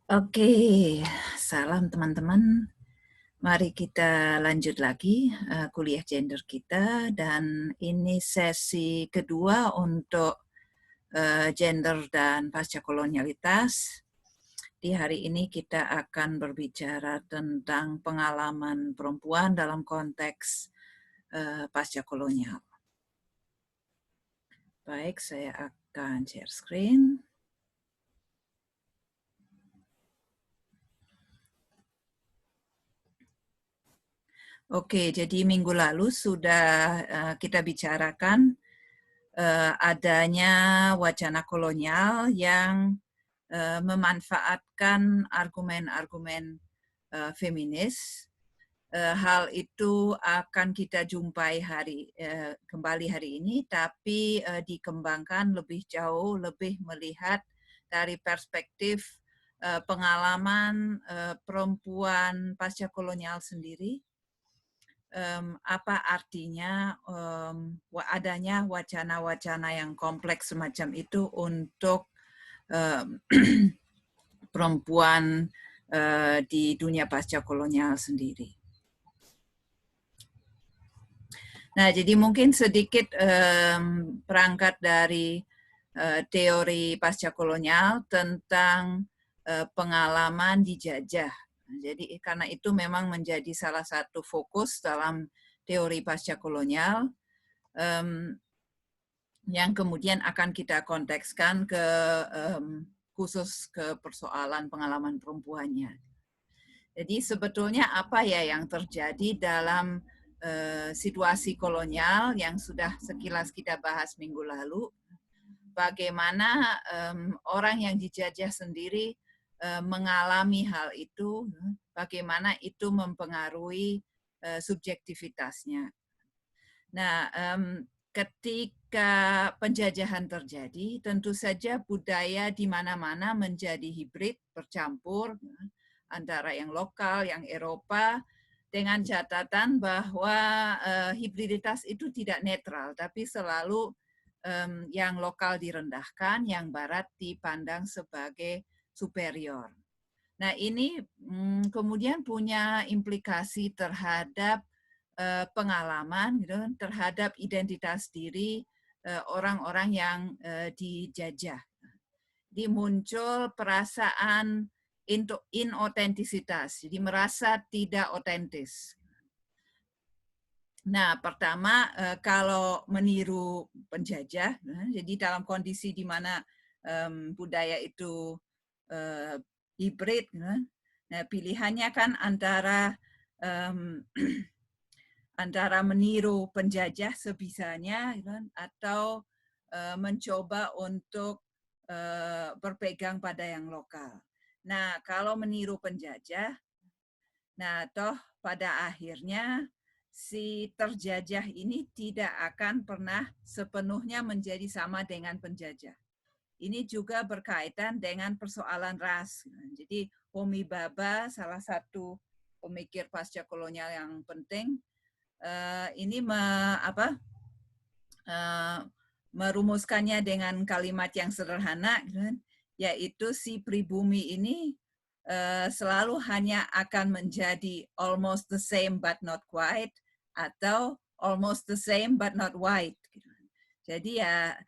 Oke, salam teman-teman. Mari kita lanjut lagi kuliah gender kita, dan ini sesi kedua untuk gender dan pasca kolonialitas. Di hari ini kita akan berbicara tentang pengalaman perempuan dalam konteks pasca kolonial. Baik, saya akan share screen. Oke, jadi minggu lalu sudah kita bicarakan adanya wacana kolonial yang memanfaatkan argumen-argumen feminis. Hal itu akan kita jumpai kembali hari ini, tapi dikembangkan lebih jauh, lebih melihat dari perspektif pengalaman perempuan pasca kolonial sendiri. Apa artinya adanya wacana-wacana yang kompleks semacam itu untuk perempuan di dunia pasca kolonial sendiri. Nah, jadi mungkin sedikit perangkat dari teori pasca kolonial tentang pengalaman dijajah. Jadi karena itu memang menjadi salah satu fokus dalam teori pasca kolonial yang kemudian akan kita kontekskan khusus ke persoalan pengalaman perempuannya. Jadi sebetulnya apa ya yang terjadi dalam situasi kolonial yang sudah sekilas kita bahas minggu lalu, bagaimana orang yang dijajah sendiri mengalami hal itu, bagaimana itu mempengaruhi subjektivitasnya. Nah, ketika penjajahan terjadi, tentu saja budaya di mana-mana menjadi hibrid, bercampur antara yang lokal, yang Eropa, dengan catatan bahwa hibriditas itu tidak netral, tapi selalu yang lokal direndahkan, yang barat dipandang sebagai superior. Nah, ini kemudian punya implikasi terhadap pengalaman, gitu, terhadap identitas diri orang-orang yang dijajah. Jadi muncul perasaan inotentisitas, jadi merasa tidak otentis. Nah, pertama kalau meniru penjajah, jadi dalam kondisi di mana budaya itu hibrid, nah pilihannya kan antara antara meniru penjajah sebisanya atau mencoba untuk berpegang pada yang lokal. Nah, kalau meniru penjajah, nah toh pada akhirnya si terjajah ini tidak akan pernah sepenuhnya menjadi sama dengan penjajah. Ini juga berkaitan dengan persoalan ras. Jadi Homi Bhabha, salah satu pemikir pasca kolonial yang penting, ini merumuskannya dengan kalimat yang sederhana, yaitu si pribumi ini selalu hanya akan menjadi almost the same but not quite, atau almost the same but not white. Jadi ya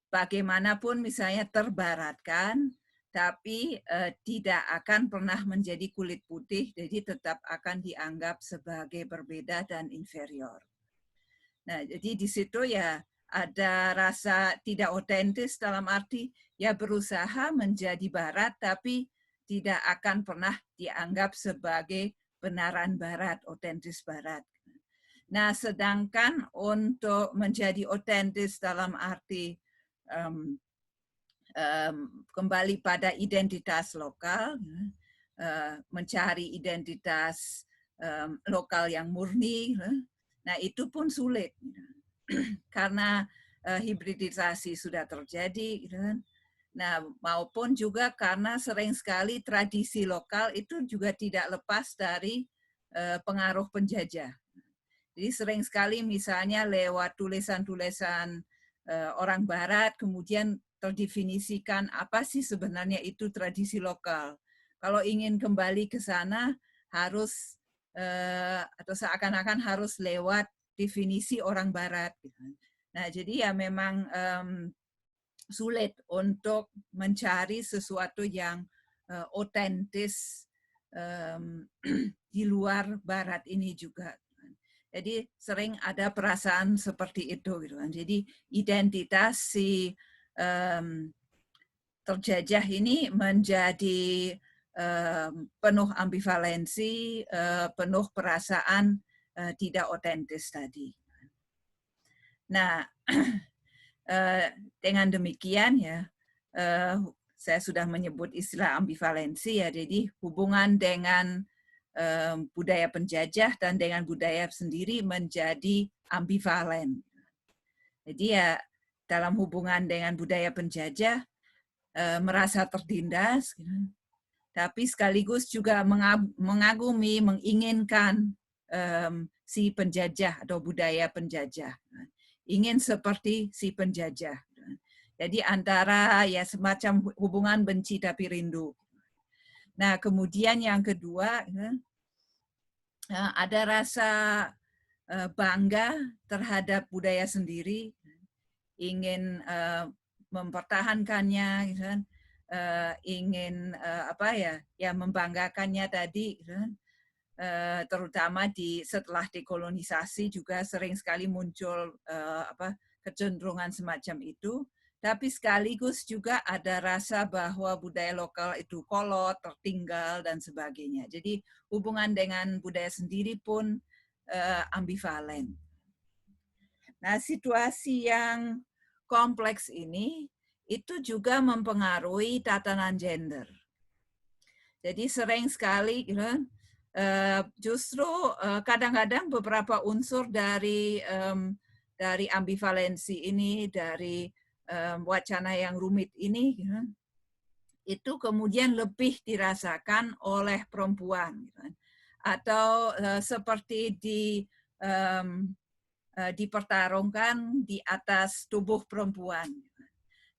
bagaimanapun misalnya terbaratkan, tapi tidak akan pernah menjadi kulit putih, jadi tetap akan dianggap sebagai berbeda dan inferior. Nah, jadi di situ ya ada rasa tidak otentis dalam arti ya berusaha menjadi barat, tapi tidak akan pernah dianggap sebagai benaran barat, otentis barat. Nah, sedangkan untuk menjadi otentis dalam arti kembali pada identitas lokal, mencari identitas lokal yang murni, nah itu pun sulit karena hibridisasi sudah terjadi, nah maupun juga karena sering sekali tradisi lokal itu juga tidak lepas dari pengaruh penjajah. Jadi sering sekali misalnya lewat tulisan-tulisan orang Barat kemudian terdefinisikan apa sih sebenarnya itu tradisi lokal. kalau ingin kembali ke sana harus atau seakan-akan harus lewat definisi orang Barat. Gitu. Nah, jadi ya memang sulit untuk mencari sesuatu yang otentis di luar Barat ini juga. Jadi sering ada perasaan seperti itu, gitu kan. Jadi identitas si terjajah ini menjadi penuh ambivalensi, penuh perasaan tidak otentis tadi. Nah, dengan demikian ya, saya sudah menyebut istilah ambivalensi ya, jadi hubungan dengan budaya penjajah dan dengan budaya sendiri menjadi ambivalen. Jadi ya dalam hubungan dengan budaya penjajah merasa tertindas, tapi sekaligus juga mengagumi, menginginkan si penjajah atau budaya penjajah. Ingin seperti si penjajah. Jadi antara ya semacam hubungan benci tapi rindu. Nah, kemudian yang kedua, ada rasa bangga terhadap budaya sendiri, ingin mempertahankannya, gitu kan, ingin membanggakannya tadi, gitu kan, terutama setelah dekolonisasi juga sering sekali muncul kecenderungan semacam itu. Tapi sekaligus juga ada rasa bahwa budaya lokal itu kolot, tertinggal, dan sebagainya. Jadi hubungan dengan budaya sendiri pun ambivalen. Nah, situasi yang kompleks ini itu juga mempengaruhi tatanan gender. Jadi sering sekali justru kadang-kadang beberapa unsur dari ambivalensi ini, dari wacana yang rumit ini, itu kemudian lebih dirasakan oleh perempuan, atau seperti dipertarungkan di atas tubuh perempuan.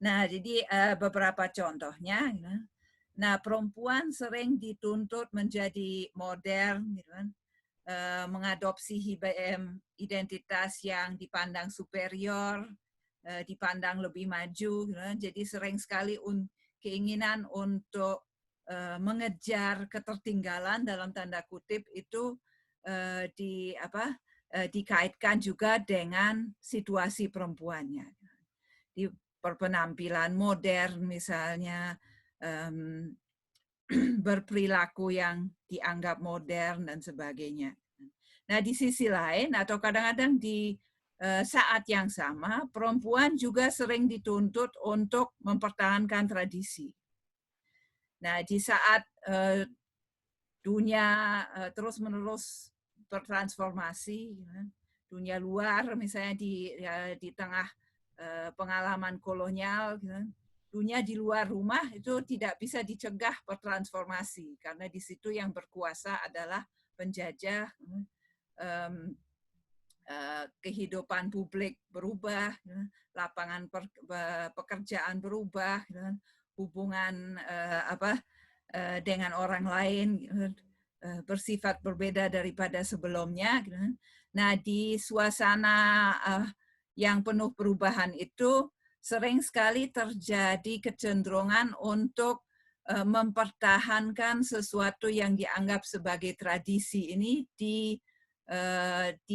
Nah, jadi beberapa contohnya. Nah, perempuan sering dituntut menjadi modern, mengadopsi identitas yang dipandang superior, dipandang lebih maju. Jadi sering sekali keinginan untuk mengejar ketertinggalan dalam tanda kutip itu dikaitkan juga dengan situasi perempuannya. Di penampilan modern misalnya, berperilaku yang dianggap modern dan sebagainya. Nah, di sisi lain atau kadang-kadang di saat yang sama, perempuan juga sering dituntut untuk mempertahankan tradisi. Nah, di saat dunia terus-menerus bertransformasi, dunia luar misalnya di tengah pengalaman kolonial, dunia di luar rumah itu tidak bisa dicegah bertransformasi karena di situ yang berkuasa adalah penjajah. Kehidupan publik berubah, lapangan pekerjaan berubah, hubungan dengan orang lain bersifat berbeda daripada sebelumnya. Nah, di suasana yang penuh perubahan itu sering sekali terjadi kecenderungan untuk mempertahankan sesuatu yang dianggap sebagai tradisi ini di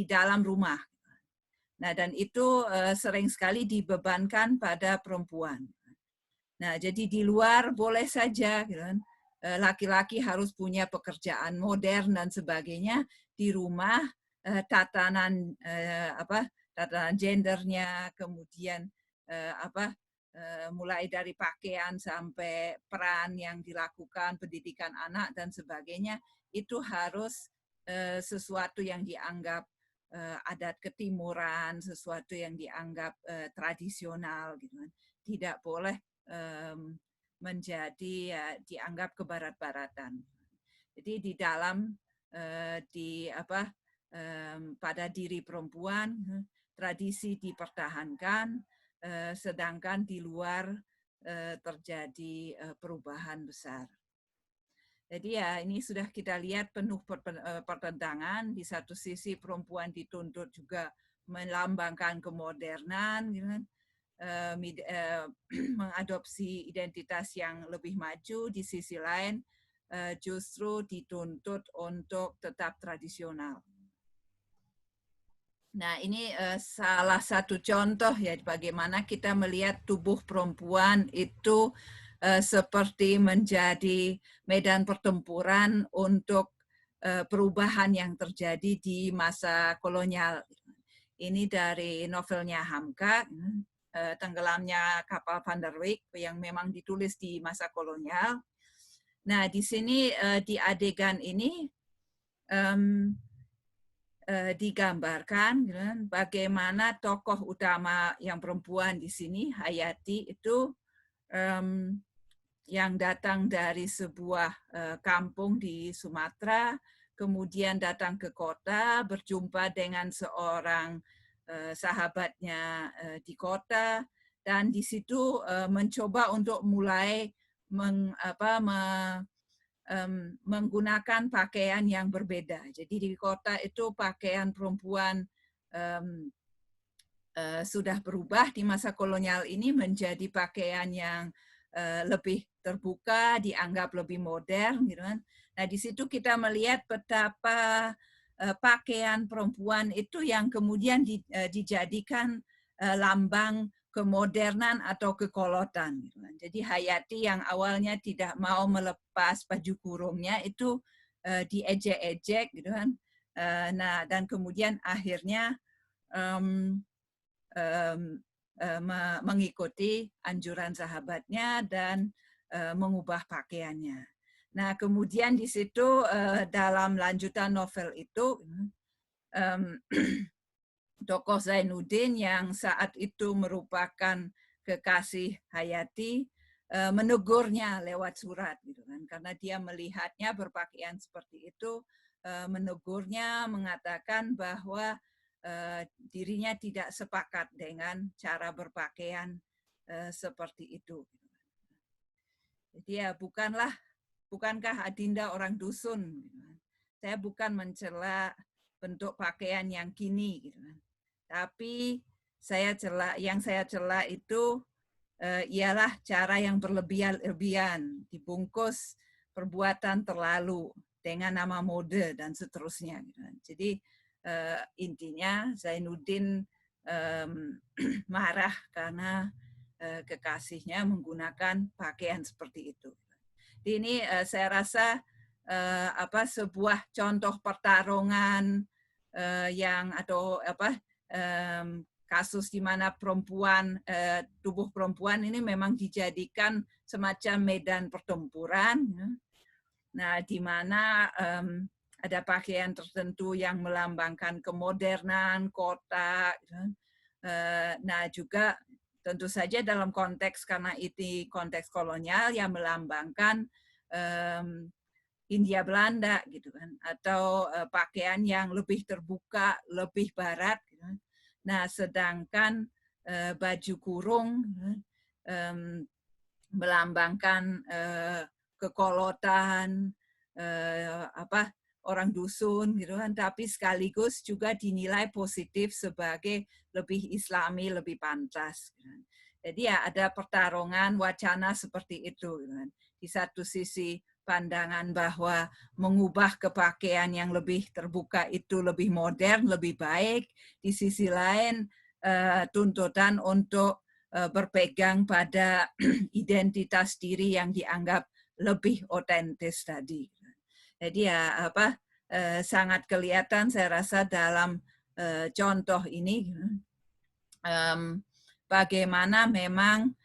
dalam rumah. Nah, dan itu sering sekali dibebankan pada perempuan. Nah, jadi di luar boleh saja, laki-laki harus punya pekerjaan modern dan sebagainya. Di rumah tatanan gendernya, kemudian mulai dari pakaian sampai peran yang dilakukan, pendidikan anak dan sebagainya, itu harus sesuatu yang dianggap adat ketimuran, sesuatu yang dianggap tradisional, gitu kan. Tidak boleh menjadi dianggap kebarat-baratan. Jadi di dalam pada diri perempuan tradisi dipertahankan, sedangkan di luar terjadi perubahan besar. Jadi ya ini sudah kita lihat penuh pertentangan. Di satu sisi perempuan dituntut juga melambangkan kemodernan, gitu kan, mengadopsi identitas yang lebih maju. Di sisi lain justru dituntut untuk tetap tradisional. Nah, ini salah satu contoh ya bagaimana kita melihat tubuh perempuan itu seperti menjadi medan pertempuran untuk perubahan yang terjadi di masa kolonial. Ini dari novelnya Hamka, Tenggelamnya Kapal Van der Wijk, yang memang ditulis di masa kolonial. Nah, di sini di adegan ini digambarkan bagaimana tokoh utama yang perempuan di sini, Hayati, itu yang datang dari sebuah kampung di Sumatera, kemudian datang ke kota, berjumpa dengan seorang sahabatnya di kota, dan di situ mencoba untuk mulai menggunakan pakaian yang berbeda. Jadi di kota itu pakaian perempuan sudah berubah di masa kolonial ini menjadi pakaian yang lebih terbuka, dianggap lebih modern, gitu kan. Nah, di situ kita melihat betapa pakaian perempuan itu yang kemudian dijadikan lambang kemodernan atau kekolotan. Gitu kan. Jadi Hayati yang awalnya tidak mau melepas baju kurungnya itu diejek-ejek, gitu kan. Nah, dan kemudian akhirnya mengikuti anjuran sahabatnya dan mengubah pakaiannya. Nah, kemudian di situ dalam lanjutan novel itu tokoh Zainuddin yang saat itu merupakan kekasih Hayati menegurnya lewat surat, gitu kan, karena dia melihatnya berpakaian seperti itu, menegurnya, mengatakan bahwa dirinya tidak sepakat dengan cara berpakaian seperti itu. Jadi ya bukankah Adinda orang dusun? Saya bukan mencela bentuk pakaian yang kini, gitu kan. Tapi yang saya cela itu ialah cara yang berlebihan, dibungkus perbuatan terlalu dengan nama mode dan seterusnya. Gitu. Jadi intinya Zainuddin marah karena kekasihnya menggunakan pakaian seperti itu. Jadi ini saya rasa sebuah contoh pertarungan kasus di mana tubuh perempuan ini memang dijadikan semacam medan pertempuran. Nah, di mana ada pakaian tertentu yang melambangkan kemodernan kota. Nah, juga tentu saja dalam konteks, karena itu konteks kolonial yang melambangkan Hindia Belanda, gitu kan, atau pakaian yang lebih terbuka, lebih barat. Gitu. Nah, sedangkan baju kurung melambangkan kekolotan, orang dusun, gitu kan, tapi sekaligus juga dinilai positif sebagai lebih Islami, lebih pantas. Gitu kan. Jadi ya ada pertarungan wacana seperti itu. Gitu kan. Di satu sisi pandangan bahwa mengubah kepakaian yang lebih terbuka itu lebih modern, lebih baik. Di sisi lain tuntutan untuk berpegang pada identitas diri yang dianggap lebih otentis tadi. Jadi ya sangat kelihatan saya rasa dalam contoh ini bagaimana memang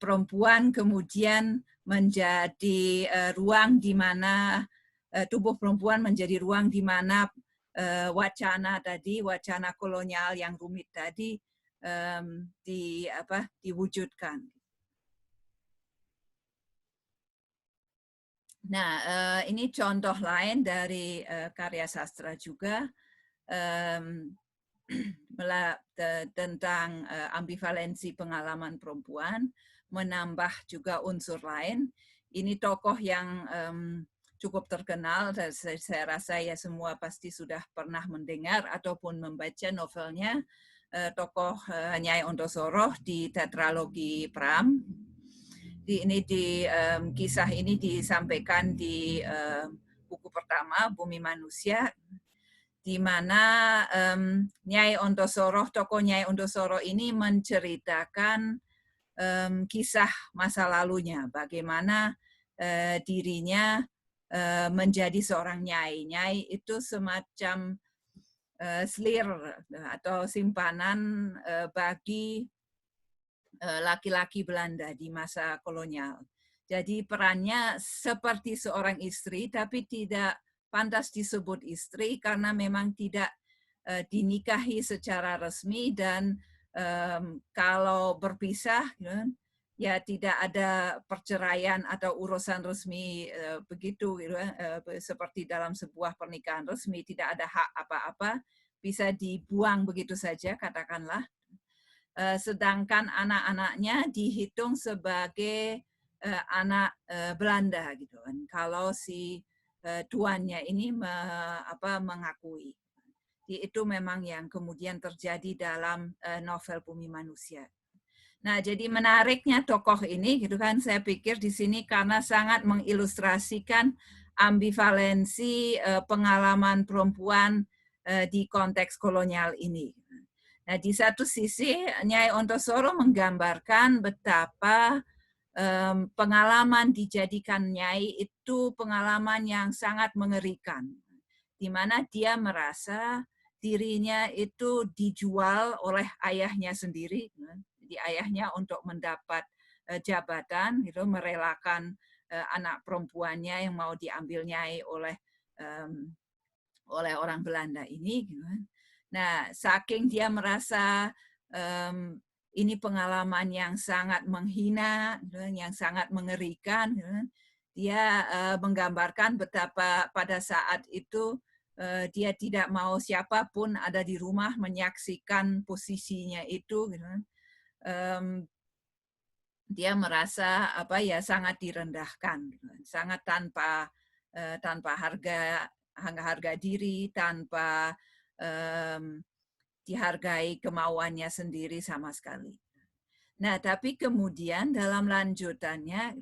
perempuan kemudian menjadi ruang di mana tubuh perempuan menjadi ruang di mana wacana kolonial yang rumit tadi diwujudkan. Nah, ini contoh lain dari karya sastra juga tentang ambivalensi pengalaman perempuan, menambah juga unsur lain, ini tokoh yang cukup terkenal, dan saya rasa ya semua pasti sudah pernah mendengar ataupun membaca novelnya, tokoh Nyai Ontosoroh di tetralogi Pram. Kisah ini disampaikan di buku pertama Bumi Manusia, di mana Nyai Ontosoroh, tokoh Nyai Ontosoroh ini menceritakan kisah masa lalunya, bagaimana dirinya menjadi seorang nyai. Nyai itu semacam selir atau simpanan bagi laki-laki Belanda di masa kolonial. Jadi perannya seperti seorang istri, tapi tidak pantas disebut istri karena memang tidak dinikahi secara resmi, dan kalau berpisah ya tidak ada perceraian atau urusan resmi begitu, seperti dalam sebuah pernikahan resmi tidak ada hak apa-apa, bisa dibuang begitu saja katakanlah. Sedangkan anak-anaknya dihitung sebagai anak Belanda gitu kan. Kalau si tuannya ini mengakui. Itu memang yang kemudian terjadi dalam novel Bumi Manusia. Nah, jadi menariknya tokoh ini gitu kan, saya pikir di sini karena sangat mengilustrasikan ambivalensi pengalaman perempuan di konteks kolonial ini. Nah, di satu sisi Nyai Ontosoroh menggambarkan betapa pengalaman dijadikan nyai itu pengalaman yang sangat mengerikan, di mana dia merasa dirinya itu dijual oleh ayahnya sendiri. Jadi ayahnya untuk mendapat jabatan, gitu, merelakan anak perempuannya yang mau diambil nyai oleh orang Belanda ini. Gitu. Nah, saking dia merasa ini pengalaman yang sangat menghina, yang sangat mengerikan, dia menggambarkan betapa pada saat itu dia tidak mau siapapun ada di rumah menyaksikan posisinya itu. Dia merasa sangat direndahkan, sangat tanpa harga diri, tanpa dihargai kemauannya sendiri sama sekali. Nah, tapi kemudian dalam lanjutannya,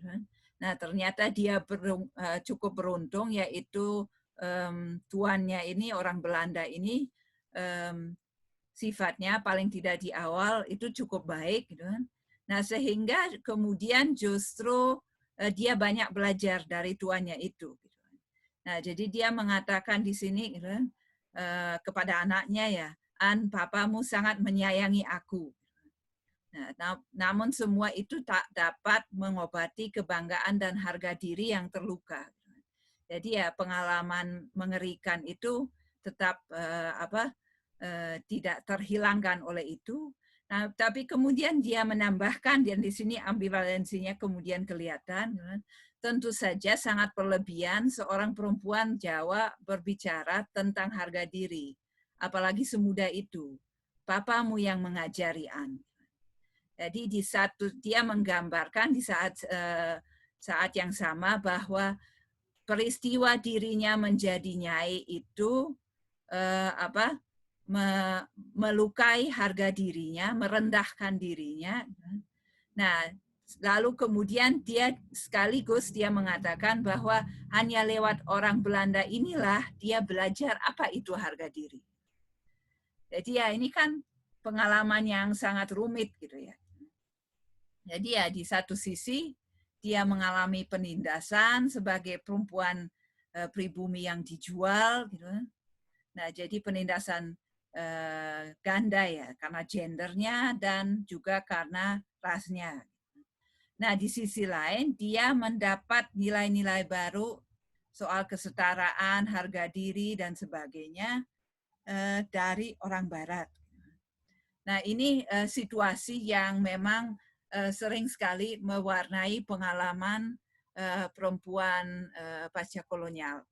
nah ternyata dia cukup beruntung, yaitu tuannya ini, orang Belanda ini, sifatnya paling tidak di awal itu cukup baik, gitu kan. Nah, sehingga kemudian justru dia banyak belajar dari tuannya itu. Gitu. Nah, jadi dia mengatakan di sini gitu, kepada anaknya ya, An, papamu sangat menyayangi aku. Nah, namun semua itu tak dapat mengobati kebanggaan dan harga diri yang terluka. Jadi ya pengalaman mengerikan itu tetap tidak terhilangkan oleh itu. Nah, tapi kemudian dia menambahkan, dan di sini ambivalensinya kemudian kelihatan, tentu saja sangat berlebihan seorang perempuan Jawa berbicara tentang harga diri, apalagi semuda itu. Papamu yang mengajari An. Jadi dia menggambarkan di saat yang sama bahwa peristiwa dirinya menjadi nyai itu melukai harga dirinya, merendahkan dirinya. Nah, lalu kemudian dia sekaligus dia mengatakan bahwa hanya lewat orang Belanda inilah dia belajar apa itu harga diri. Jadi ya ini kan pengalaman yang sangat rumit gitu ya. Jadi ya di satu sisi dia mengalami penindasan sebagai perempuan pribumi yang dijual gitu. Nah, jadi penindasan ganda ya, karena gendernya dan juga karena rasnya. Nah, di sisi lain dia mendapat nilai-nilai baru soal kesetaraan, harga diri dan sebagainya dari orang Barat. Nah, ini situasi yang memang sering sekali mewarnai pengalaman perempuan pasca kolonial.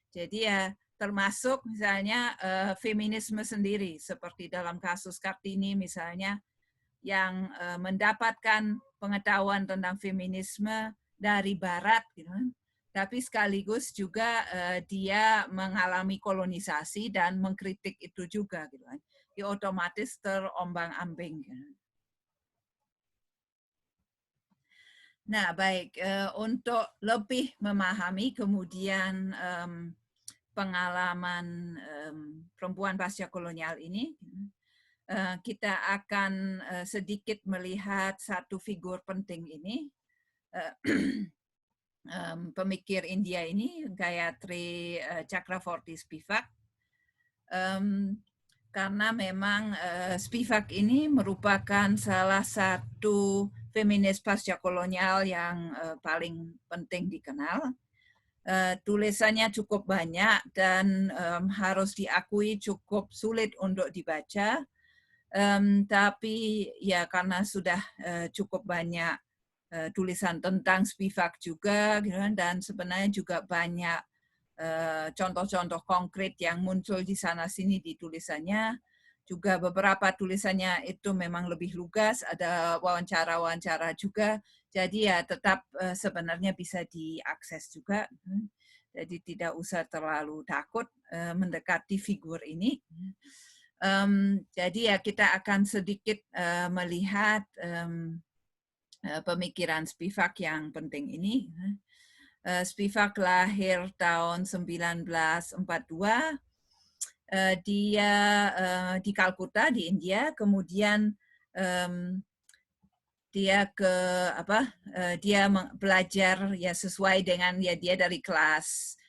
Jadi ya termasuk misalnya feminisme sendiri, seperti dalam kasus Kartini misalnya, yang mendapatkan pengetahuan tentang feminisme dari Barat, gitu kan. Tapi sekaligus juga dia mengalami kolonisasi dan mengkritik itu juga, gitu kan. Dia otomatis terombang-ambing. Gitu. Nah, baik, untuk lebih memahami kemudian pengalaman perempuan pasca kolonial ini, kita akan sedikit melihat satu figur penting ini, pemikir India ini, Gayatri Chakravorty Spivak, karena memang Spivak ini merupakan salah satu feminis pasca kolonial yang paling penting dikenal. Tulisannya cukup banyak dan harus diakui cukup sulit untuk dibaca. Tapi ya karena sudah cukup banyak tulisan tentang Spivak juga, gitu kan, dan sebenarnya juga banyak contoh-contoh konkret yang muncul di sana-sini di tulisannya. Juga beberapa tulisannya itu memang lebih lugas, ada wawancara-wawancara juga. Jadi ya tetap sebenarnya bisa diakses juga. Jadi tidak usah terlalu takut mendekati figur ini. Jadi ya kita akan sedikit melihat pemikiran Spivak yang penting ini. Spivak lahir tahun 1942. Dia di Kalkuta di India, kemudian dia dia belajar ya sesuai dengan ya dia dari kelas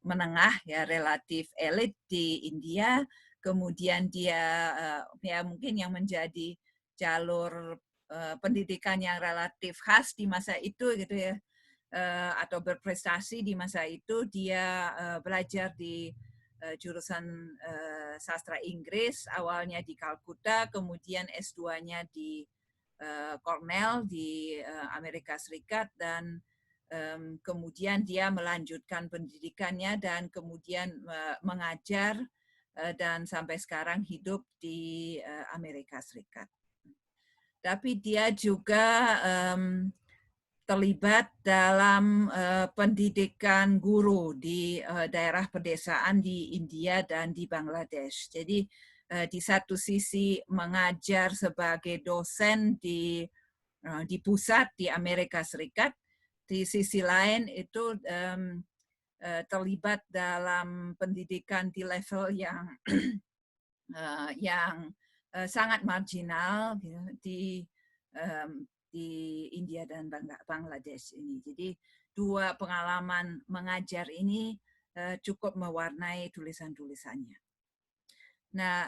menengah ya relatif elit di India, kemudian dia ya mungkin yang menjadi jalur pendidikan yang relatif khas di masa itu gitu ya, atau berprestasi di masa itu. Dia belajar di jurusan sastra Inggris, awalnya di Kalkuta, kemudian S2-nya di Cornell di Amerika Serikat, dan kemudian dia melanjutkan pendidikannya dan kemudian mengajar dan sampai sekarang hidup di Amerika Serikat. Tapi dia juga terlibat dalam pendidikan guru di daerah pedesaan di India dan di Bangladesh. Jadi di satu sisi mengajar sebagai dosen di pusat di Amerika Serikat, di sisi lain itu terlibat dalam pendidikan di level yang sangat marginal di India dan Bangladesh ini. Jadi dua pengalaman mengajar ini cukup mewarnai tulisan-tulisannya. Nah,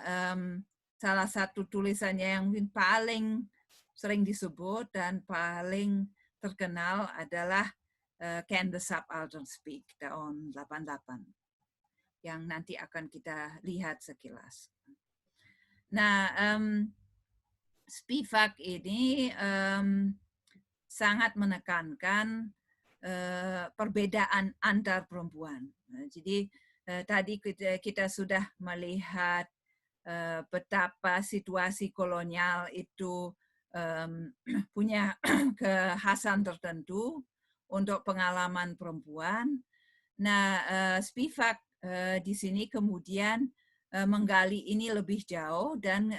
salah satu tulisannya yang mungkin paling sering disebut dan paling terkenal adalah Can the Subaltern Speak tahun 88 yang nanti akan kita lihat sekilas. Nah, Spivak ini sangat menekankan perbedaan antar perempuan. Jadi tadi kita sudah melihat betapa situasi kolonial itu punya kekhasan tertentu untuk pengalaman perempuan. Nah, Spivak di sini kemudian menggali ini lebih jauh dan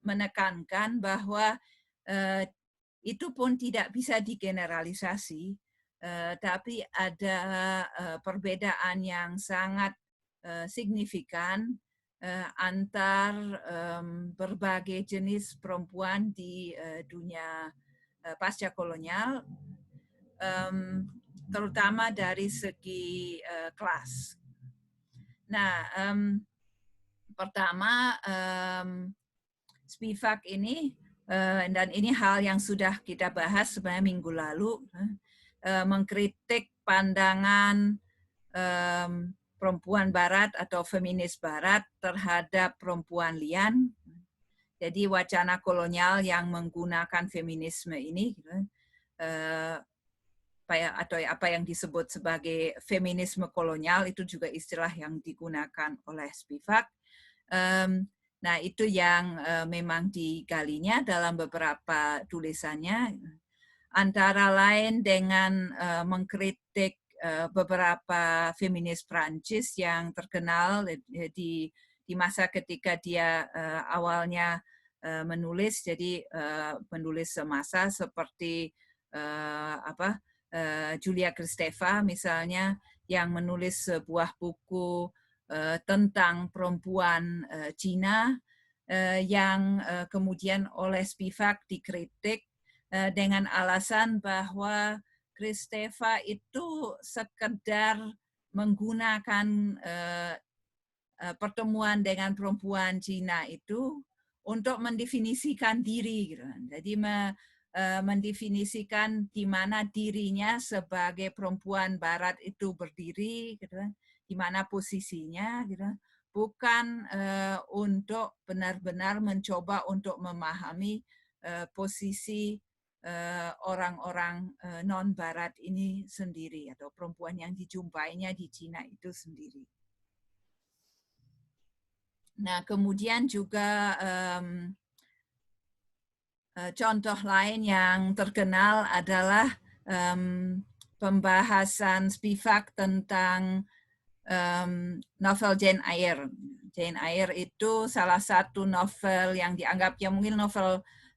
menekankan bahwa itu pun tidak bisa digeneralisasi, tapi ada perbedaan yang sangat signifikan antar berbagai jenis perempuan di dunia pasca kolonial, terutama dari segi kelas. Nah, pertama Spivak ini, dan ini hal yang sudah kita bahas sebenarnya minggu lalu, mengkritik pandangan perempuan Barat atau feminis Barat terhadap perempuan lian. Jadi wacana kolonial yang menggunakan feminisme ini, atau apa yang disebut sebagai feminisme kolonial, itu juga istilah yang digunakan oleh Spivak. Nah, itu yang memang digalinya dalam beberapa tulisannya. antara lain dengan mengkritik beberapa feminis Prancis yang terkenal di masa ketika dia awalnya menulis, jadi penulis semasa seperti Julia Kristeva misalnya, yang menulis sebuah buku tentang perempuan Cina yang kemudian oleh Spivak dikritik dengan alasan bahwa Kristeva itu sekedar menggunakan pertemuan dengan perempuan Cina itu untuk mendefinisikan diri, gitu. Jadi mendefinisikan di mana dirinya sebagai perempuan Barat itu berdiri, gitu, di mana posisinya, gitu, bukan untuk benar-benar mencoba untuk memahami posisi orang-orang non-Barat ini sendiri atau perempuan yang dijumpainya di Cina itu sendiri. Nah, kemudian juga contoh lain yang terkenal adalah pembahasan Spivak tentang novel Jane Eyre. Jane Eyre itu salah satu novel yang dianggap ya mungkin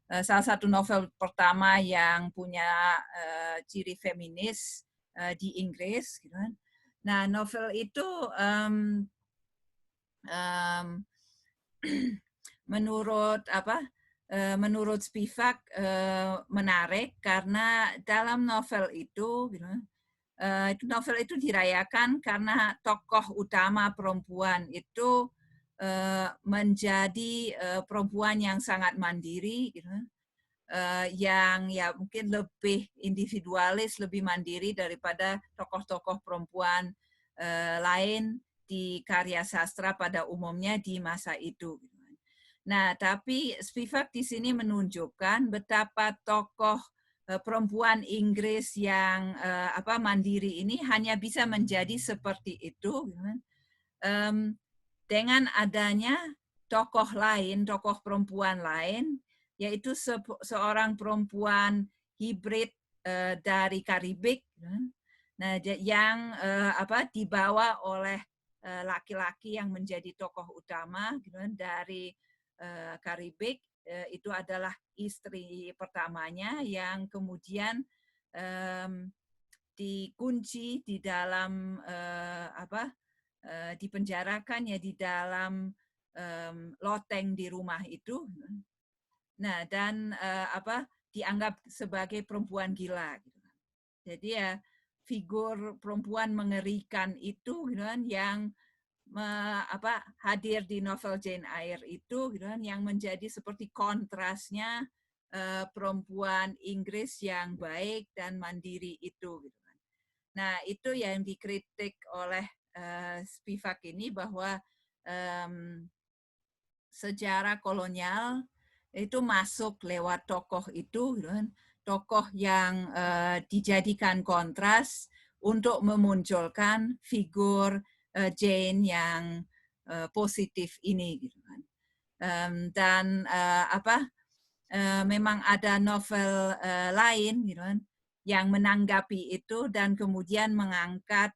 salah satu novel pertama yang punya ciri feminis di Inggris. Gitu kan. Nah, novel itu menurut Spivak menarik karena dalam novel itu novel itu dirayakan karena tokoh utama perempuan itu menjadi perempuan yang sangat mandiri, gitu, yang ya mungkin lebih individualis, lebih mandiri daripada tokoh-tokoh perempuan lain di karya sastra pada umumnya di masa itu. Nah, tapi Spivak di sini menunjukkan betapa tokoh perempuan Inggris yang mandiri ini hanya bisa menjadi seperti itu dengan adanya tokoh lain, tokoh perempuan lain, yaitu seorang perempuan hibrid dari Karibik, nah yang dibawa oleh laki-laki yang menjadi tokoh utama dari Karibik, itu adalah istri pertamanya yang kemudian dikunci di dalam dipenjarakan ya di dalam loteng di rumah itu. Nah, dan dianggap sebagai perempuan gila. Jadi ya figur perempuan mengerikan itu yang hadir di novel Jane Eyre itu yang menjadi seperti kontrasnya perempuan Inggris yang baik dan mandiri itu. Nah, itu yang dikritik oleh Spivak ini bahwa sejarah kolonial itu masuk lewat tokoh itu, tokoh yang dijadikan kontras untuk memunculkan figur Jane yang positif ini, gitu kan. Dan memang ada novel lain, gitu kan, yang menanggapi itu dan kemudian mengangkat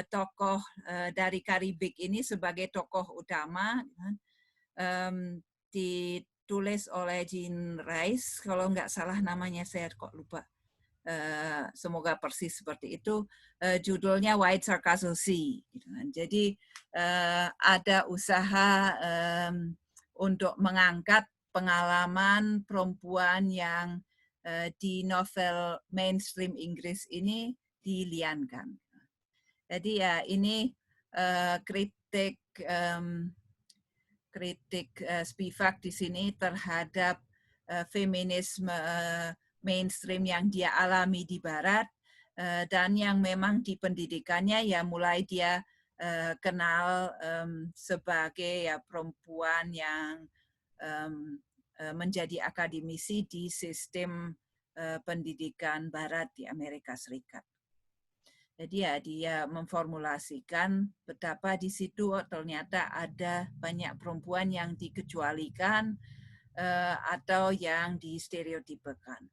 tokoh dari Karibik ini sebagai tokoh utama, gitu kan. Ditulis oleh Jean Rice, kalau nggak salah namanya saya kok lupa. Semoga persis seperti itu. Judulnya White Sargasso Sea. Gitu kan. Jadi ada usaha untuk mengangkat pengalaman perempuan yang di novel mainstream Inggris ini diliankan. Jadi ya ini kritik Spivak di sini terhadap feminisme mainstream yang dia alami di Barat dan yang memang di pendidikannya ya mulai dia kenal sebagai ya perempuan yang menjadi akademisi di sistem pendidikan Barat di Amerika Serikat. Jadi ya dia memformulasikan betapa di situ ternyata ada banyak perempuan yang dikecualikan atau yang distereotipekan.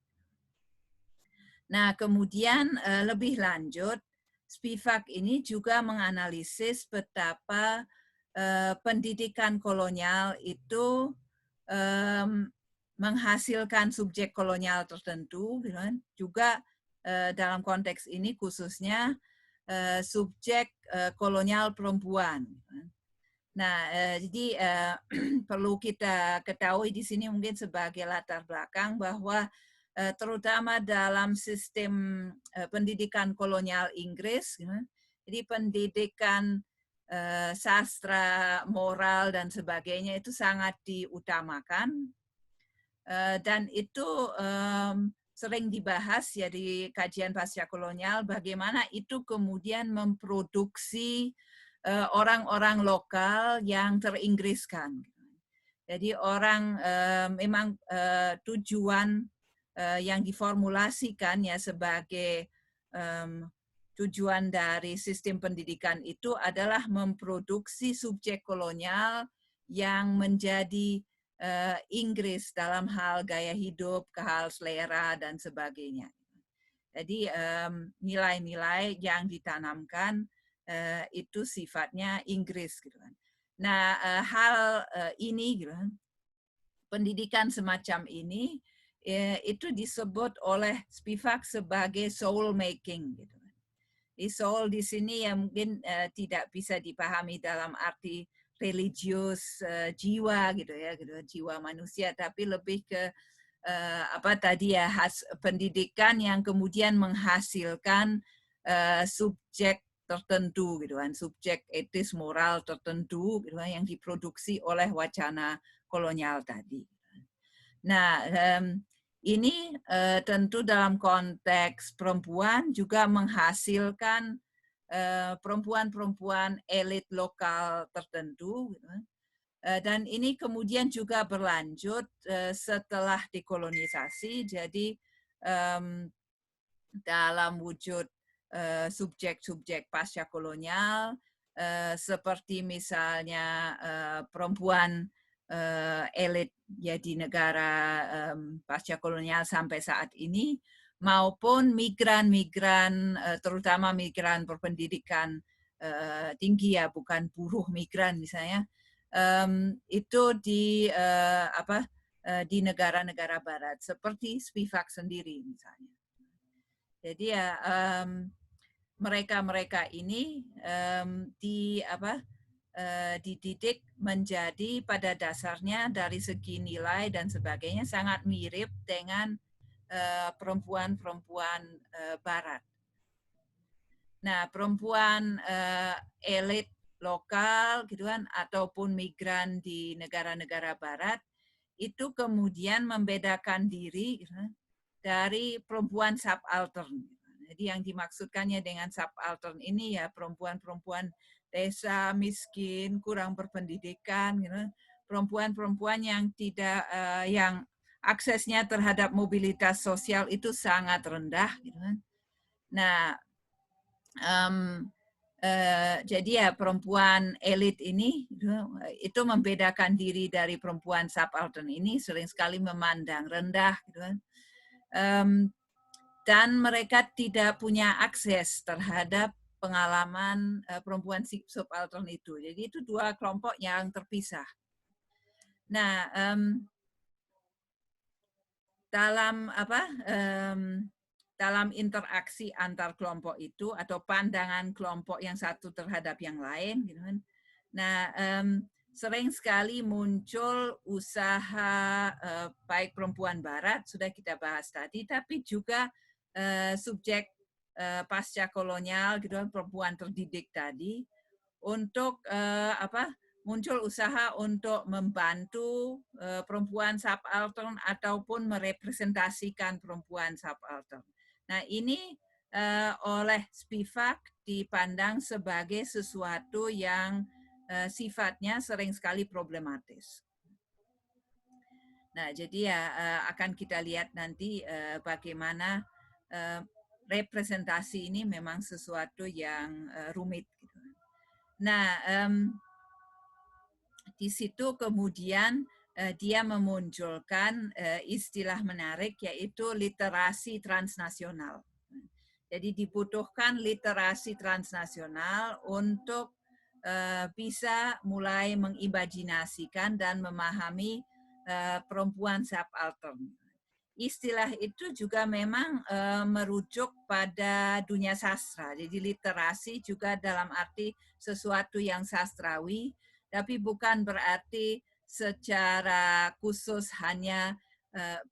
Nah, kemudian lebih lanjut, Spivak ini juga menganalisis betapa pendidikan kolonial itu menghasilkan subjek kolonial tertentu, gitu kan. Juga dalam konteks ini khususnya subjek kolonial perempuan. Nah, jadi perlu kita ketahui di sini mungkin sebagai latar belakang bahwa terutama dalam sistem pendidikan kolonial Inggris, jadi pendidikan sastra, moral, dan sebagainya itu sangat diutamakan. Dan itu sering dibahas ya di kajian pasca kolonial, bagaimana itu kemudian memproduksi orang-orang lokal yang teringgriskan. Jadi orang memang tujuan yang diformulasikan ya sebagai tujuan dari sistem pendidikan itu adalah memproduksi subjek kolonial yang menjadi Inggris dalam hal gaya hidup, hal selera, dan sebagainya. Jadi nilai-nilai yang ditanamkan itu sifatnya Inggris, gitu kan. Nah, hal ini, gitu kan, pendidikan semacam ini itu disebut oleh Spivak sebagai soul making, gitu. Di soul di sini yang mungkin tidak bisa dipahami dalam arti religius jiwa gitu ya, gitu, jiwa manusia, tapi lebih ke apa tadi ya, pendidikan yang kemudian menghasilkan subjek tertentu gitu kan, subjek etis moral tertentu gitu kan, yang diproduksi oleh wacana kolonial tadi. Nah, ini tentu dalam konteks perempuan juga menghasilkan perempuan-perempuan elit lokal tertentu. Dan ini kemudian juga berlanjut setelah dekolonisasi, jadi dalam wujud subjek-subjek pasca kolonial, seperti misalnya perempuan elit ya di negara pasca kolonial sampai saat ini, maupun migran-migran, terutama migran berpendidikan tinggi ya, bukan buruh migran misalnya, itu di di negara-negara barat seperti Spivak sendiri misalnya. Jadi ya mereka-mereka ini dididik menjadi pada dasarnya dari segi nilai dan sebagainya sangat mirip dengan perempuan-perempuan barat. Nah, perempuan elit lokal gitu kan, ataupun migran di negara-negara barat itu kemudian membedakan diri gitu kan, dari perempuan subaltern. Jadi yang dimaksudkannya dengan subaltern ini ya perempuan-perempuan desa miskin, kurang berpendidikan, gitu. Perempuan-perempuan yang tidak yang aksesnya terhadap mobilitas sosial itu sangat rendah, gitu kan. Nah, jadi ya perempuan elit ini itu membedakan diri dari perempuan subaltern ini sering sekali memandang rendah, gitu kan. Dan mereka tidak punya akses terhadap pengalaman perempuan subaltern itu. Jadi itu dua kelompok yang terpisah. Nah, dalam interaksi antar kelompok itu atau pandangan kelompok yang satu terhadap yang lain, gitu kan. Nah, sering sekali muncul usaha baik perempuan barat sudah kita bahas tadi, tapi juga subjek pasca kolonial, gitu kan, perempuan terdidik tadi, untuk muncul usaha untuk membantu perempuan subaltern ataupun merepresentasikan perempuan subaltern. Nah, ini oleh Spivak dipandang sebagai sesuatu yang sifatnya sering sekali problematis. Nah, jadi ya akan kita lihat nanti bagaimana representasi ini memang sesuatu yang rumit. Nah, di situ kemudian dia memunculkan istilah menarik yaitu literasi transnasional. Jadi dibutuhkan literasi transnasional untuk bisa mulai mengimajinasikan dan memahami perempuan subaltern. Istilah itu juga memang merujuk pada dunia sastra. Jadi literasi juga dalam arti sesuatu yang sastrawi, tapi bukan berarti secara khusus hanya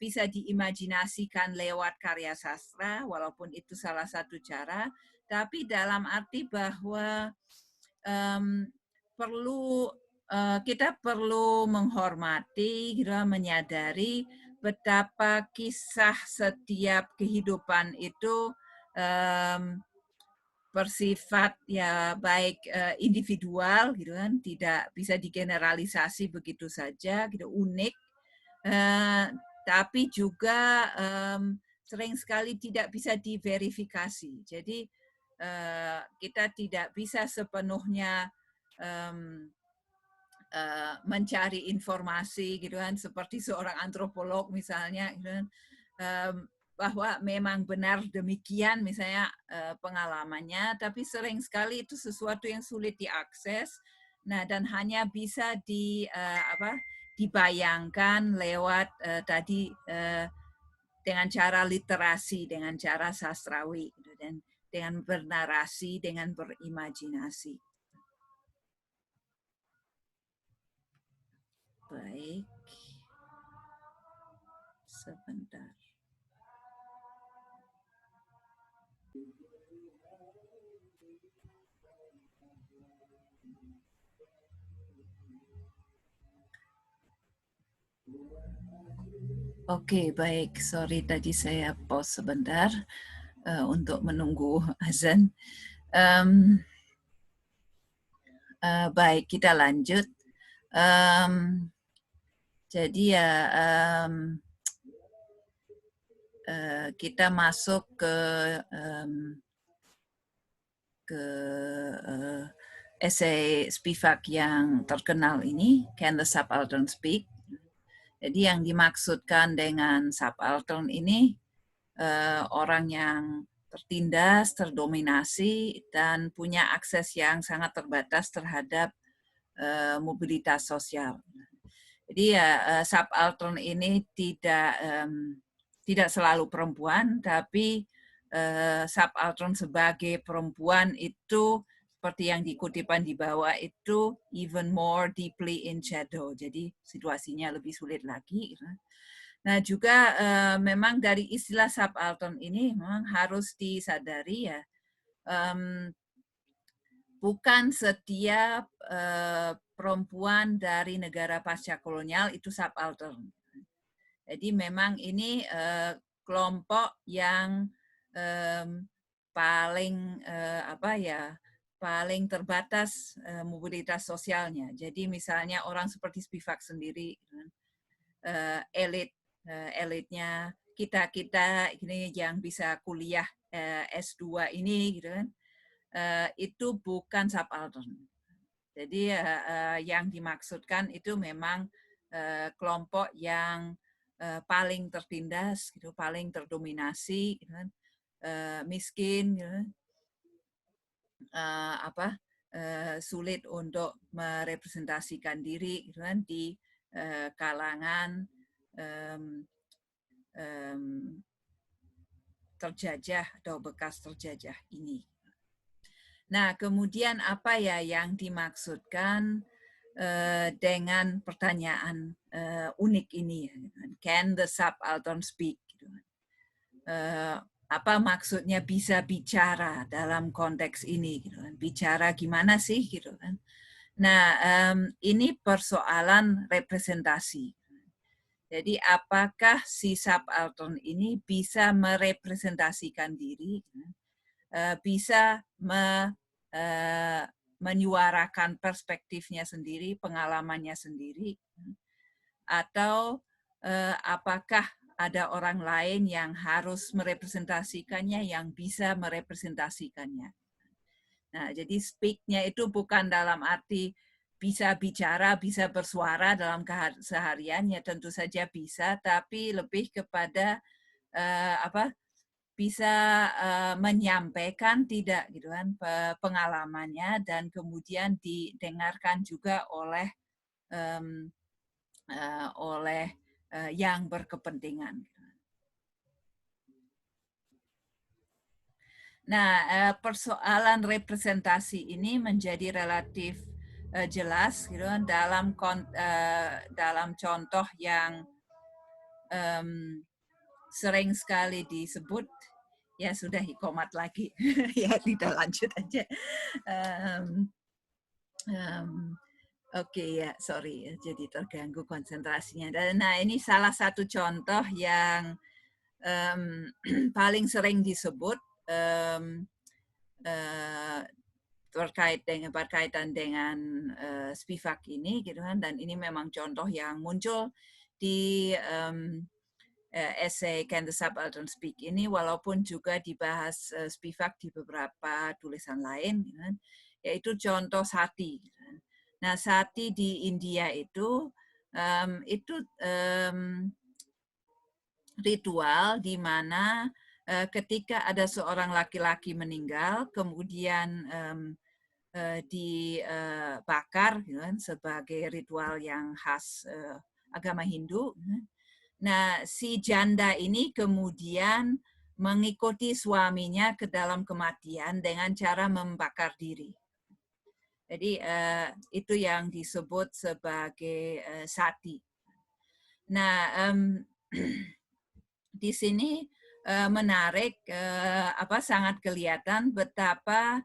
bisa diimajinasikan lewat karya sastra, walaupun itu salah satu cara, tapi dalam arti bahwa kita perlu menghormati, menyadari betapa kisah setiap kehidupan itu bersifat ya baik individual gitu kan, tidak bisa digeneralisasi begitu saja, gitu unik, tapi juga sering sekali tidak bisa diverifikasi. Jadi kita tidak bisa sepenuhnya mencari informasi gitu kan, seperti seorang antropolog misalnya gitu kan, bahwa memang benar demikian misalnya pengalamannya, tapi sering sekali itu sesuatu yang sulit diakses. Nah, dan hanya bisa dibayangkan lewat tadi dengan cara literasi, dengan cara sastrawi, gitu, dan dengan bernarasi, dengan berimajinasi. Baik, sebentar. Oke, baik. Sorry tadi saya pause sebentar untuk menunggu azan. Baik, kita lanjut. Jadi ya kita masuk ke esai Spivak yang terkenal ini, Can the Subaltern Speak? Jadi yang dimaksudkan dengan subaltern ini orang yang tertindas, terdominasi, dan punya akses yang sangat terbatas terhadap mobilitas sosial. Jadi ya subaltern ini tidak selalu perempuan, tapi subaltern sebagai perempuan itu seperti yang dikutipan di bawah itu even more deeply in shadow. Jadi situasinya lebih sulit lagi. Nah juga memang dari istilah subaltern ini memang harus disadari ya, bukan setiap perempuan dari negara pasca kolonial itu subaltern. Jadi memang ini kelompok yang paling terbatas mobilitas sosialnya. Jadi misalnya orang seperti Spivak sendiri, elitnya kita ini yang bisa kuliah S2 ini gitu kan, itu bukan subaltern. Jadi yang dimaksudkan itu memang kelompok yang paling tertindas, gitu, paling terdominasi, gitu, miskin, gitu, sulit untuk merepresentasikan diri, gitu, di kalangan terjajah atau bekas terjajah ini. Nah, kemudian apa ya yang dimaksudkan dengan pertanyaan unik ini? Can the subaltern speak? Apa maksudnya bisa bicara dalam konteks ini? Bicara gimana sih? Nah, ini persoalan representasi. Jadi apakah si subaltern ini bisa merepresentasikan diri, bisa menyuarakan perspektifnya sendiri, pengalamannya sendiri, atau apakah ada orang lain yang harus merepresentasikannya, yang bisa merepresentasikannya. Nah, jadi speak-nya itu bukan dalam arti bisa bicara, bisa bersuara dalam keseharian, ya tentu saja bisa, tapi lebih kepada bisa menyampaikan tidak gitu kan pengalamannya dan kemudian didengarkan juga oleh yang berkepentingan. Nah, persoalan representasi ini menjadi relatif jelas gitu kan dalam contoh yang sering sekali disebut. Ya sudah hikomat lagi. Ya tidak lanjut aja. Oke, ya, sorry, jadi terganggu konsentrasinya. Nah, ini salah satu contoh yang paling sering disebut berkaitan dengan Spivak ini, gitu kan. Dan ini memang contoh yang muncul di essay Can the Subaltern Speak ini, walaupun juga dibahas Spivak di beberapa tulisan lain, gitu kan, yaitu contoh sati. Gitu kan. Nah, sati di India itu ritual di mana ketika ada seorang laki-laki meninggal, kemudian dibakar gitu kan, sebagai ritual yang khas agama Hindu. Nah, si janda ini kemudian mengikuti suaminya ke dalam kematian dengan cara membakar diri. Jadi itu yang disebut sebagai sati. Nah, di sini menarik, sangat kelihatan betapa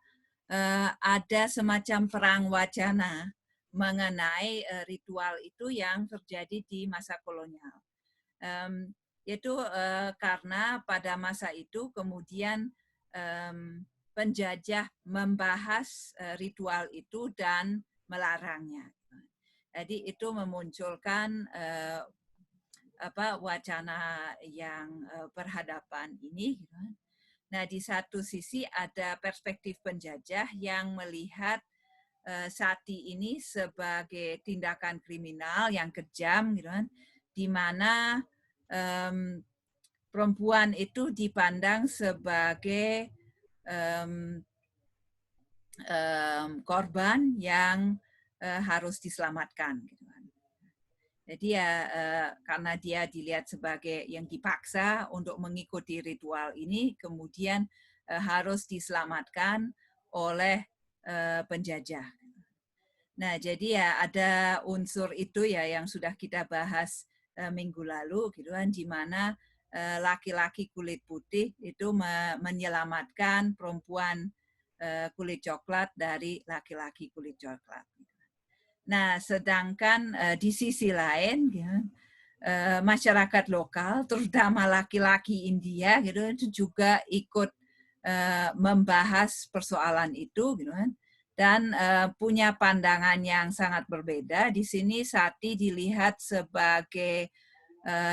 ada semacam perang wacana mengenai ritual itu yang terjadi di masa kolonial. Yaitu karena pada masa itu kemudian penjajah membahas ritual itu dan melarangnya. Jadi itu memunculkan wacana yang berhadapan ini. Nah, di satu sisi ada perspektif penjajah yang melihat sati ini sebagai tindakan kriminal yang kejam, gitu kan, di mana perempuan itu dipandang sebagai korban yang harus diselamatkan. Gitu kan. Jadi ya karena dia dilihat sebagai yang dipaksa untuk mengikuti ritual ini, kemudian harus diselamatkan oleh penjajah. Nah, jadi ya ada unsur itu ya yang sudah kita bahas minggu lalu, gitu kan, di mana laki-laki kulit putih itu menyelamatkan perempuan kulit coklat dari laki-laki kulit coklat. Nah, sedangkan di sisi lain, ya, masyarakat lokal, terutama laki-laki India, gitu, itu juga ikut membahas persoalan itu, gitu kan, dan punya pandangan yang sangat berbeda. Di sini sati dilihat sebagai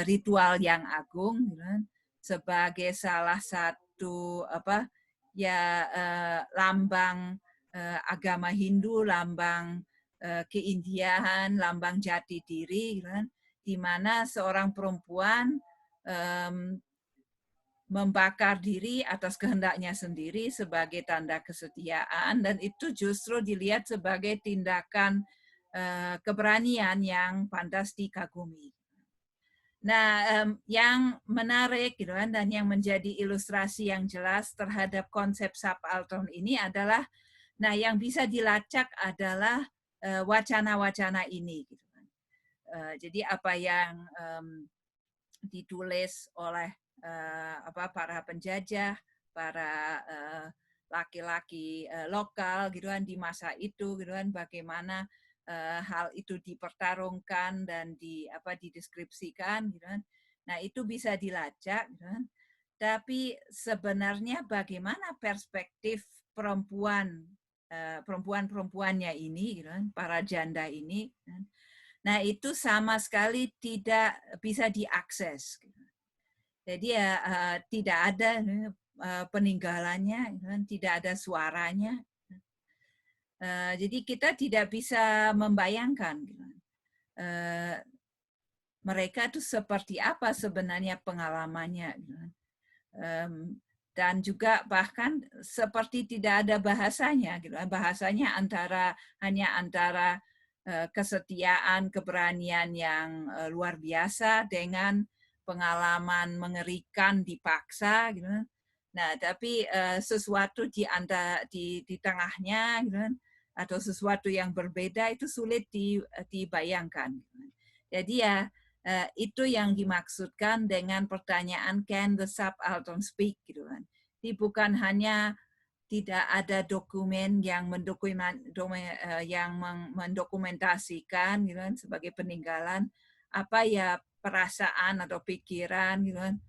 ritual yang agung, gitu kan, sebagai salah satu lambang agama Hindu, lambang keindiaan, lambang jati diri, gitu kan, di mana seorang perempuan membakar diri atas kehendaknya sendiri sebagai tanda kesetiaan, dan itu justru dilihat sebagai tindakan keberanian yang pantas dikagumi. Nah, yang menarik gitu kan, dan yang menjadi ilustrasi yang jelas terhadap konsep subaltern ini adalah, nah yang bisa dilacak adalah wacana-wacana ini. Gitu kan. Jadi apa yang ditulis oleh para penjajah, para laki-laki lokal gitu kan di masa itu, gitu kan, bagaimana hal itu dipertarungkan dan dideskripsikan, gitu kan. Nah, itu bisa dilacak, gitu kan. Tapi sebenarnya bagaimana perspektif perempuan-perempuannya ini, gitu kan, para janda ini, gitu kan. Nah, itu sama sekali tidak bisa diakses. Gitu. Jadi ya tidak ada peninggalannya, gitu kan, tidak ada suaranya. Jadi kita tidak bisa membayangkan mereka itu seperti apa sebenarnya pengalamannya. dan juga bahkan seperti tidak ada bahasanya, gitu. Bahasanya hanya antara kesetiaan, keberanian yang luar biasa dengan pengalaman mengerikan dipaksa, gitu. Nah, tapi sesuatu di tengahnya, gitu, atau sesuatu yang berbeda itu sulit dibayangkan. Jadi ya itu yang dimaksudkan dengan pertanyaan can the subaltern speak, gitu kan. Jadi bukan hanya tidak ada dokumen yang mendokumentasikan, gitu kan, sebagai peninggalan apa ya perasaan atau pikiran, gitu kan,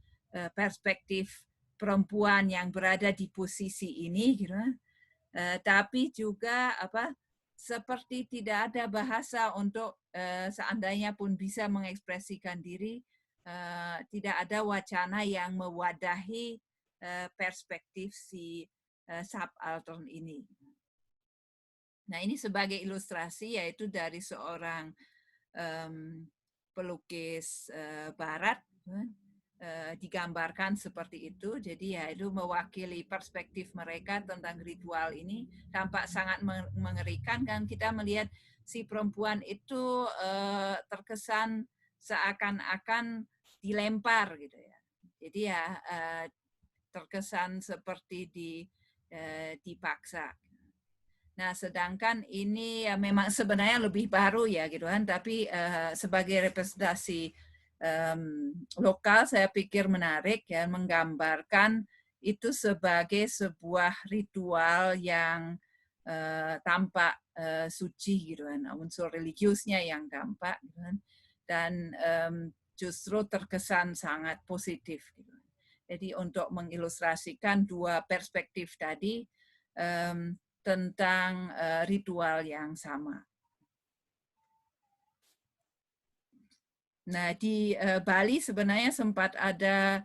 perspektif perempuan yang berada di posisi ini, gitu kan. Tapi juga seperti tidak ada bahasa untuk seandainya pun bisa mengekspresikan diri, tidak ada wacana yang mewadahi perspektif si subaltern ini. Nah, ini sebagai ilustrasi yaitu dari seorang pelukis barat, digambarkan seperti itu. Jadi ya itu mewakili perspektif mereka tentang ritual ini, tampak sangat mengerikan kan. Kita melihat si perempuan itu terkesan seakan-akan dilempar gitu ya. Jadi ya terkesan seperti dipaksa. Nah, sedangkan ini ya memang sebenarnya lebih baru ya gitu kan, tapi sebagai representasi lokal saya pikir menarik ya, menggambarkan itu sebagai sebuah ritual yang tampak suci gitu kan, unsur religiusnya yang tampak gitu kan, dan justru terkesan sangat positif gitu. Jadi untuk mengilustrasikan dua perspektif tadi tentang ritual yang sama. Nah, di Bali sebenarnya sempat ada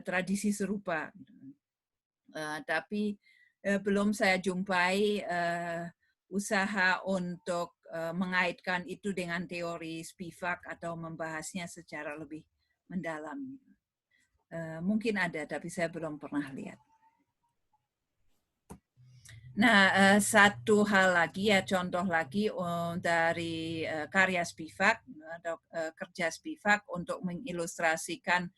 tradisi serupa, tapi belum saya jumpai usaha untuk mengaitkan itu dengan teori Spivak atau membahasnya secara lebih mendalam. Mungkin ada, tapi saya belum pernah lihat. Nah, satu hal lagi ya, contoh lagi dari karya Spivak atau kerja Spivak untuk mengilustrasikan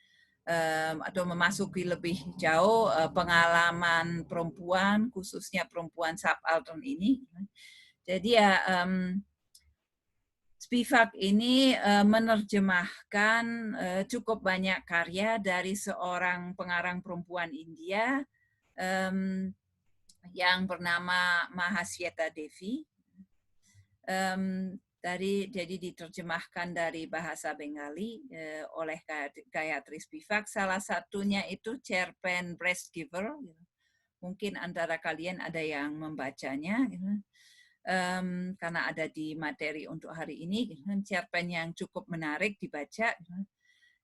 atau memasuki lebih jauh pengalaman perempuan, khususnya perempuan subaltern ini. Jadi ya Spivak ini menerjemahkan cukup banyak karya dari seorang pengarang perempuan India yang bernama Mahasweta Devi. Jadi diterjemahkan dari bahasa Bengali oleh Gayatri Spivak. Salah satunya itu cerpen Breast Giver. Mungkin antara kalian ada yang membacanya, karena ada di materi untuk hari ini. Cerpen yang cukup menarik dibaca.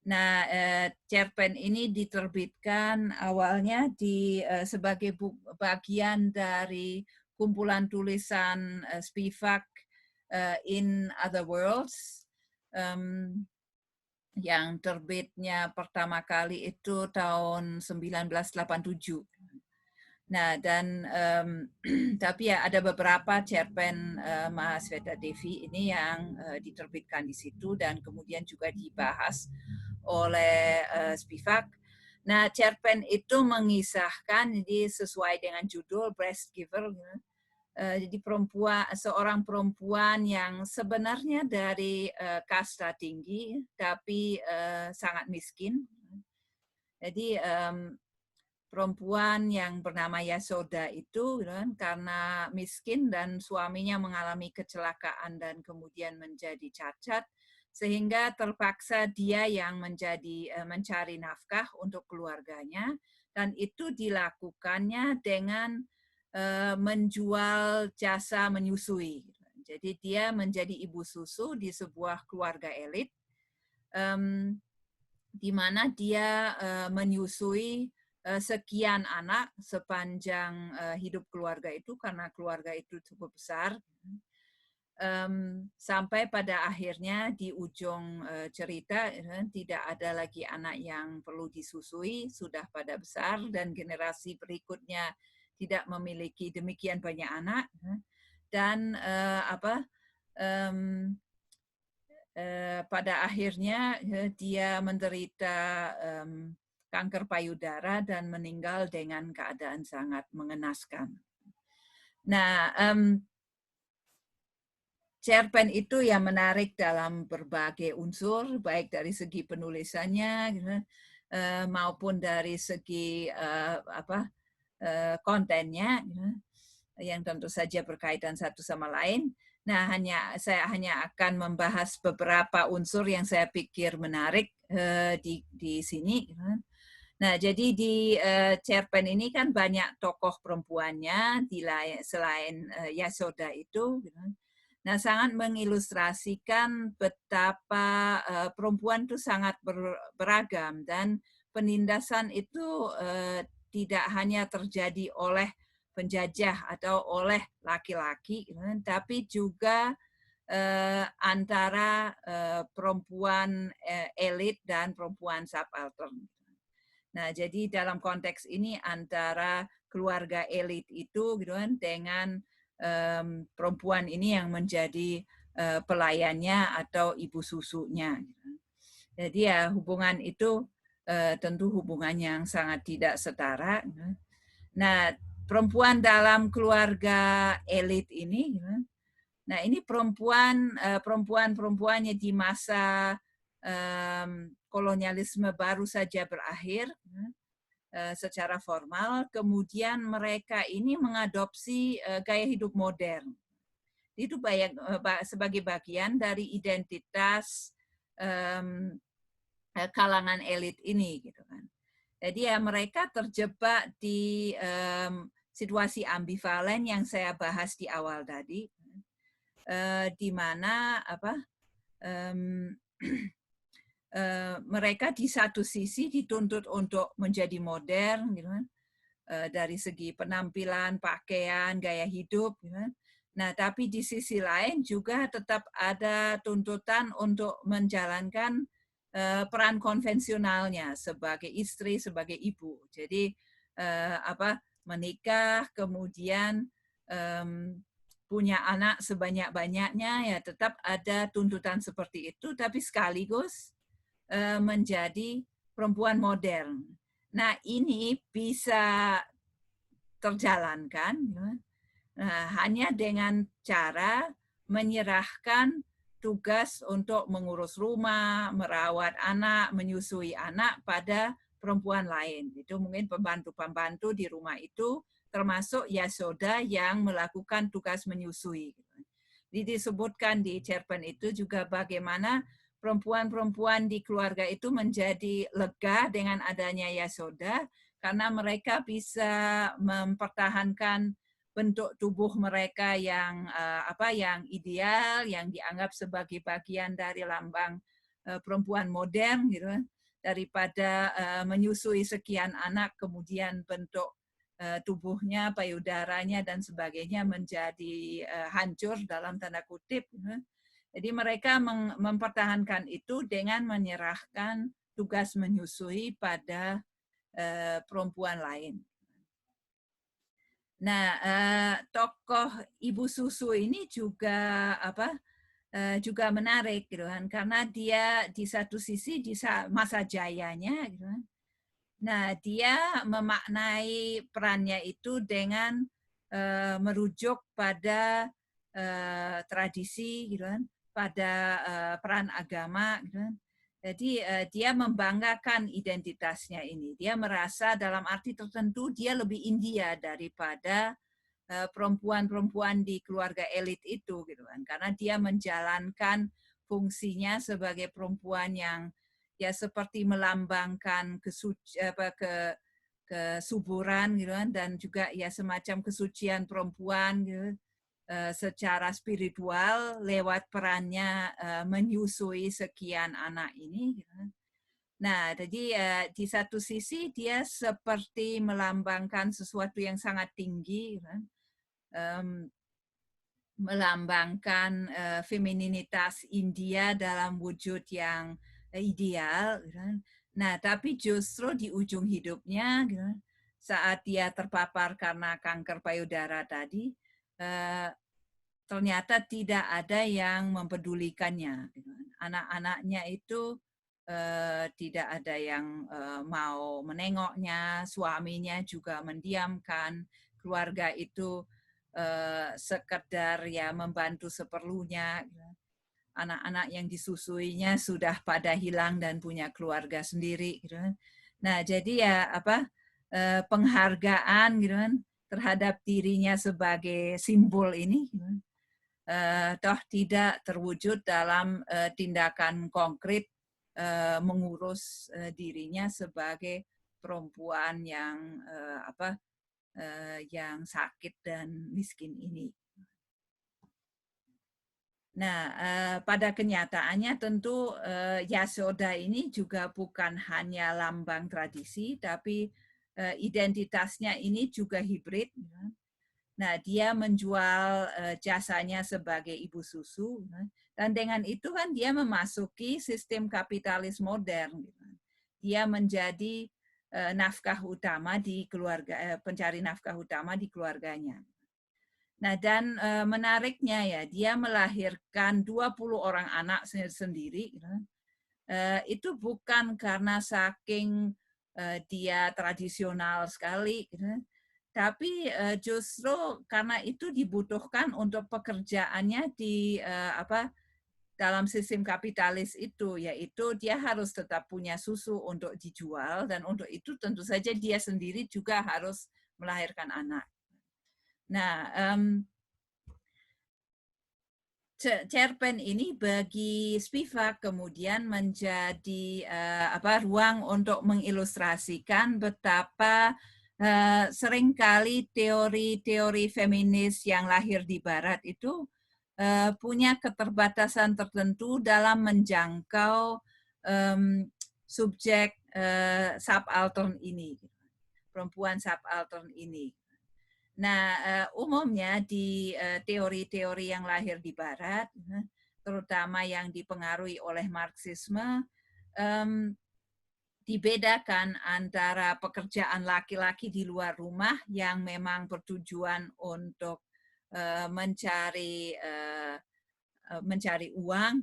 Nah, cerpen ini diterbitkan awalnya sebagai bagian dari kumpulan tulisan Spivak in Other Worlds yang terbitnya pertama kali itu tahun 1987. Nah, dan tapi ya ada beberapa cerpen Mahasweta Devi ini yang diterbitkan di situ dan kemudian juga dibahas oleh Spivak. Nah, cerpen itu mengisahkan, jadi sesuai dengan judul Breast Giver, jadi seorang perempuan yang sebenarnya dari kasta tinggi, tapi sangat miskin. Jadi perempuan yang bernama Yasoda itu karena miskin dan suaminya mengalami kecelakaan dan kemudian menjadi cacat, sehingga terpaksa dia yang mencari nafkah untuk keluarganya, dan itu dilakukannya dengan menjual jasa menyusui. Jadi dia menjadi ibu susu di sebuah keluarga elit, di mana dia menyusui sekian anak sepanjang hidup keluarga itu, karena keluarga itu cukup besar. sampai pada akhirnya di ujung cerita tidak ada lagi anak yang perlu disusui, sudah pada besar dan generasi berikutnya tidak memiliki demikian banyak anak, dan pada akhirnya dia menderita kanker payudara dan meninggal dengan keadaan sangat mengenaskan. Nah, cerpen itu yang menarik dalam berbagai unsur, baik dari segi penulisannya maupun dari segi kontennya, yang tentu saja berkaitan satu sama lain. Nah, saya hanya akan membahas beberapa unsur yang saya pikir menarik di sini. Nah, jadi di cerpen ini kan banyak tokoh perempuannya selain Yasoda itu. Nah, sangat mengilustrasikan betapa perempuan itu sangat beragam dan penindasan itu tidak hanya terjadi oleh penjajah atau oleh laki-laki, tapi juga antara perempuan elit dan perempuan subaltern. Nah, jadi dalam konteks ini antara keluarga elit itu gitu kan dengan perempuan ini yang menjadi pelayannya atau ibu susunya. Jadi ya hubungan itu tentu hubungan yang sangat tidak setara. Nah, perempuan dalam keluarga elit ini, nah ini perempuannya di masa kolonialisme baru saja berakhir secara formal, kemudian mereka ini mengadopsi gaya hidup modern. Itu sebagai bagian dari identitas kalangan elit ini, gitu kan. Jadi ya mereka terjebak di situasi ambivalen yang saya bahas di awal tadi, di mana mereka di satu sisi dituntut untuk menjadi modern, gitu kan, dari segi penampilan, pakaian, gaya hidup, gitu kan. Nah, tapi di sisi lain juga tetap ada tuntutan untuk menjalankan peran konvensionalnya sebagai istri, sebagai ibu. Jadi menikah, kemudian punya anak sebanyak-banyaknya, ya tetap ada tuntutan seperti itu, tapi sekaligus menjadi perempuan modern. Nah, ini bisa terjalankan hanya dengan cara menyerahkan tugas untuk mengurus rumah, merawat anak, menyusui anak pada perempuan lain. Itu mungkin pembantu-pembantu di rumah itu, termasuk Yasoda yang melakukan tugas menyusui. Jadi disebutkan di cerpen itu juga bagaimana perempuan-perempuan di keluarga itu menjadi lega dengan adanya Yasoda karena mereka bisa mempertahankan bentuk tubuh mereka yang yang ideal, yang dianggap sebagai bagian dari lambang perempuan modern, gitu, daripada menyusui sekian anak kemudian bentuk tubuhnya, payudaranya dan sebagainya menjadi hancur dalam tanda kutip. Jadi mereka mempertahankan itu dengan menyerahkan tugas menyusui pada perempuan lain. Nah, tokoh ibu susu ini juga juga menarik, gitu kan, karena dia di satu sisi di masa jayanya, gitu kan. Nah, dia memaknai perannya itu dengan merujuk pada tradisi, gitu kan, pada peran agama, gitu kan. Jadi dia membanggakan identitasnya ini. Dia merasa dalam arti tertentu dia lebih India daripada perempuan-perempuan di keluarga elit itu, gitu kan. Karena dia menjalankan fungsinya sebagai perempuan yang ya seperti melambangkan kesuburan, gitu kan, dan juga ya semacam kesucian perempuan, gitu, secara spiritual lewat perannya menyusui sekian anak ini, gitu. Nah, jadi di satu sisi dia seperti melambangkan sesuatu yang sangat tinggi, gitu. melambangkan femininitas India dalam wujud yang ideal, gitu kan. Nah, tapi justru di ujung hidupnya, gitu kan, saat dia terpapar karena kanker payudara tadi, ternyata tidak ada yang mempedulikannya. Gitu kan. Anak-anaknya itu tidak ada yang mau menengoknya, suaminya juga mendiamkan, keluarga itu sekedar ya membantu seperlunya. Anak-anak yang disusuinya sudah pada hilang dan punya keluarga sendiri. Gitu kan. Nah, jadi ya apa penghargaan gitu kan terhadap dirinya sebagai simbol ini, gitu kan, toh tidak terwujud dalam tindakan konkret mengurus dirinya sebagai perempuan yang yang sakit dan miskin ini. Nah, pada kenyataannya tentu Yasoda ini juga bukan hanya lambang tradisi, tapi identitasnya ini juga hibrid. Nah, dia menjual jasanya sebagai ibu susu, dan dengan itu kan dia memasuki sistem kapitalis modern. Dia menjadi nafkah utama di keluarga, pencari nafkah utama di keluarganya. Nah, dan menariknya ya, dia melahirkan 20 orang anak sendiri. Itu bukan karena saking dia tradisional sekali, tapi justru karena itu dibutuhkan untuk pekerjaannya di dalam sistem kapitalis itu, yaitu dia harus tetap punya susu untuk dijual, dan untuk itu tentu saja dia sendiri juga harus melahirkan anak. Nah, cerpen ini bagi Spivak kemudian menjadi ruang untuk mengilustrasikan betapa seringkali teori-teori feminis yang lahir di Barat itu punya keterbatasan tertentu dalam menjangkau subjek subaltern ini, perempuan subaltern ini. Nah, umumnya di teori-teori yang lahir di Barat, terutama yang dipengaruhi oleh Marxisme, dibedakan antara pekerjaan laki-laki di luar rumah yang memang bertujuan untuk mencari uang,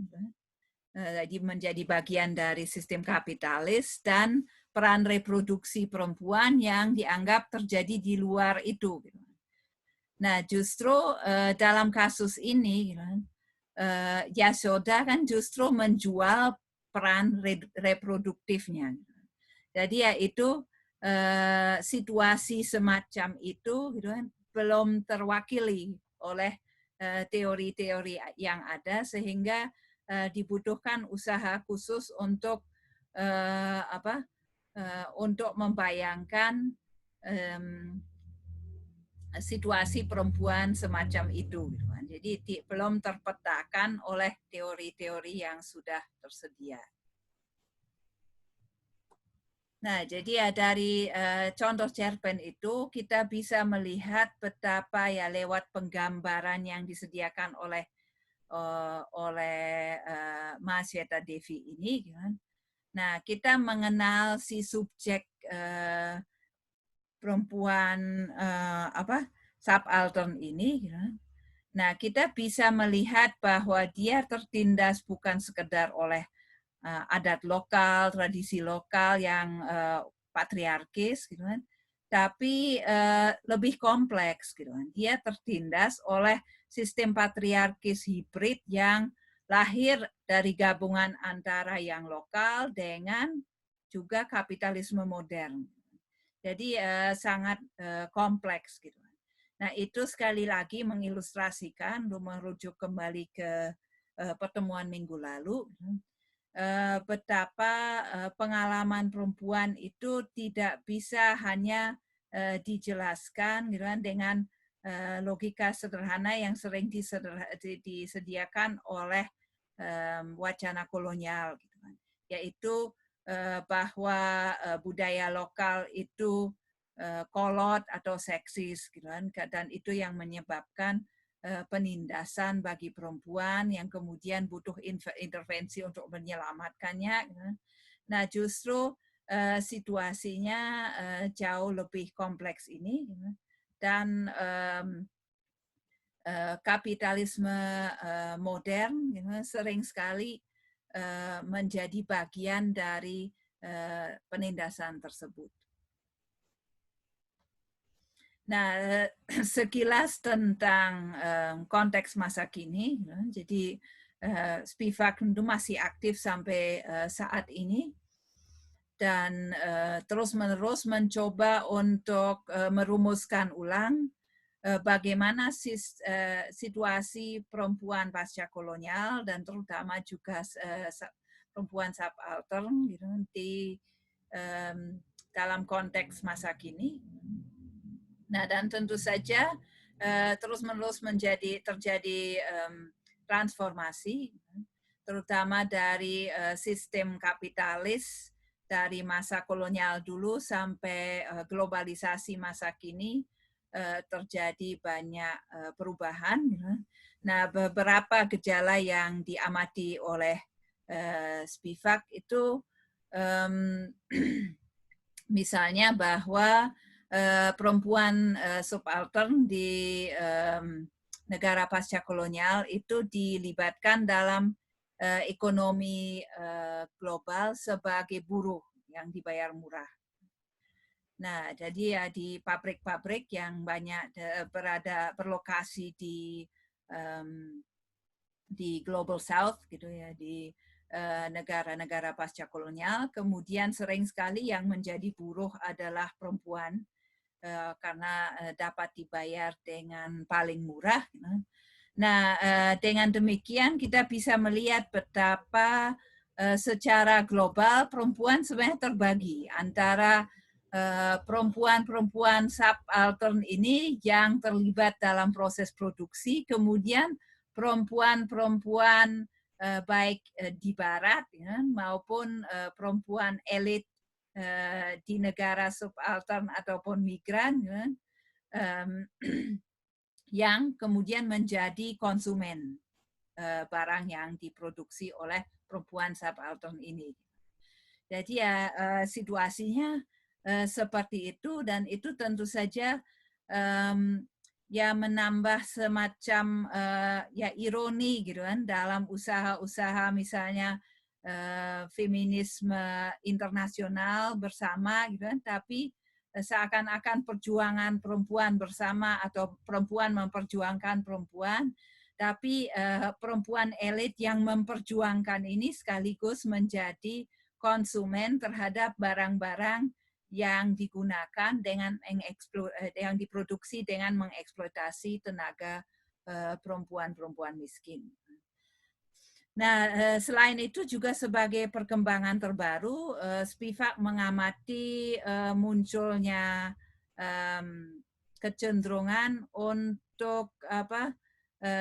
jadi menjadi bagian dari sistem kapitalis, dan peran reproduksi perempuan yang dianggap terjadi di luar itu. Nah, justru dalam kasus ini, Yasoda kan justru menjual peran reproduktifnya. Jadi ya itu situasi semacam itu gitu kan, belum terwakili oleh teori-teori yang ada, sehingga dibutuhkan usaha khusus untuk untuk membayangkan situasi perempuan semacam itu. Jadi belum terpetakan oleh teori-teori yang sudah tersedia. Nah, jadi ya dari contoh cerpen itu kita bisa melihat betapa ya lewat penggambaran yang disediakan oleh Masyeta Devi ini, kan? Nah kita mengenal si subjek perempuan subaltern ini, kan? Nah kita bisa melihat bahwa dia tertindas bukan sekedar oleh adat lokal, tradisi lokal yang patriarkis, gitu kan, tapi lebih kompleks, gitu kan. Dia tertindas oleh sistem patriarkis hibrid yang lahir dari gabungan antara yang lokal dengan juga kapitalisme modern. Jadi sangat kompleks, gitu. Nah itu sekali lagi mengilustrasikan, merujuk kembali ke pertemuan minggu lalu, betapa pengalaman perempuan itu tidak bisa hanya dijelaskan gitu kan, dengan logika sederhana yang sering disediakan oleh wacana kolonial, gitu kan. Yaitu bahwa budaya lokal itu kolot atau seksis, gitu kan, dan itu yang menyebabkan penindasan bagi perempuan yang kemudian butuh intervensi untuk menyelamatkannya. Nah, justru situasinya jauh lebih kompleks ini, dan kapitalisme modern sering sekali menjadi bagian dari penindasan tersebut. Nah, sekilas tentang konteks masa kini, jadi Spivak itu masih aktif sampai saat ini, dan terus-menerus mencoba untuk merumuskan ulang bagaimana situasi perempuan pasca kolonial dan terutama juga perempuan subaltern gitu, di dalam konteks masa kini. Nah, dan tentu saja terus-menerus terjadi transformasi, terutama dari sistem kapitalis dari masa kolonial dulu sampai globalisasi masa kini, terjadi banyak perubahan. Nah, beberapa gejala yang diamati oleh Spivak itu misalnya bahwa perempuan subaltern di negara pasca kolonial itu dilibatkan dalam ekonomi global sebagai buruh yang dibayar murah. Nah, jadi ya di pabrik-pabrik yang banyak berlokasi di Global South gitu ya, di negara-negara pasca kolonial, kemudian sering sekali yang menjadi buruh adalah perempuan karena dapat dibayar dengan paling murah. Nah, dengan demikian kita bisa melihat betapa secara global perempuan sebenarnya terbagi antara perempuan-perempuan subaltern ini yang terlibat dalam proses produksi, kemudian perempuan-perempuan baik di barat maupun perempuan elit di negara subaltern ataupun migran yang kemudian menjadi konsumen barang yang diproduksi oleh perempuan subaltern ini. Jadi ya situasinya seperti itu, dan itu tentu saja ya menambah semacam ya ironi gitu kan dalam usaha-usaha misalnya feminisme internasional bersama gitu kan, tapi seakan-akan perjuangan perempuan bersama atau perempuan memperjuangkan perempuan, tapi perempuan elit yang memperjuangkan ini sekaligus menjadi konsumen terhadap barang-barang yang digunakan dengan yang diproduksi dengan mengeksploitasi tenaga perempuan-perempuan miskin. Nah, selain itu juga sebagai perkembangan terbaru, Spivak mengamati munculnya kecenderungan untuk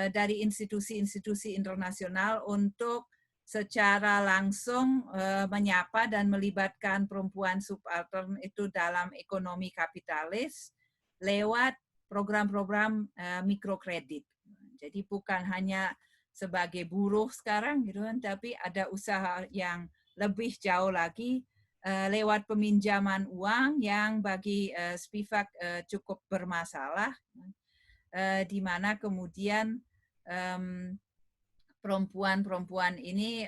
dari institusi-institusi internasional untuk secara langsung menyapa dan melibatkan perempuan subaltern itu dalam ekonomi kapitalis lewat program-program mikrokredit. Jadi bukan hanya sebagai buruh sekarang gitu kan, tapi ada usaha yang lebih jauh lagi lewat peminjaman uang yang bagi Spivak cukup bermasalah, di mana kemudian perempuan-perempuan ini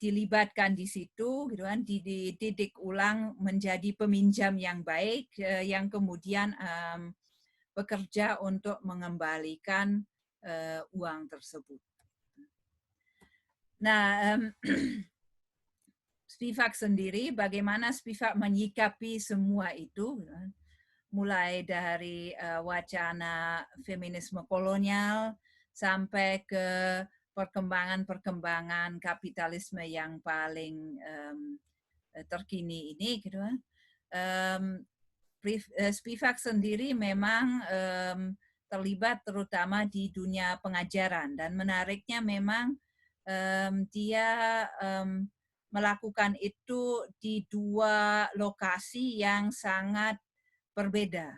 dilibatkan di situ gitu kan, dididik ulang menjadi peminjam yang baik yang kemudian bekerja untuk mengembalikan uang tersebut. Nah, Spivak sendiri, bagaimana Spivak menyikapi semua itu, mulai dari wacana feminisme kolonial sampai ke perkembangan-perkembangan kapitalisme yang paling terkini ini, gitu kan. Spivak sendiri memang terlibat terutama di dunia pengajaran, dan menariknya memang dia melakukan itu di dua lokasi yang sangat berbeda.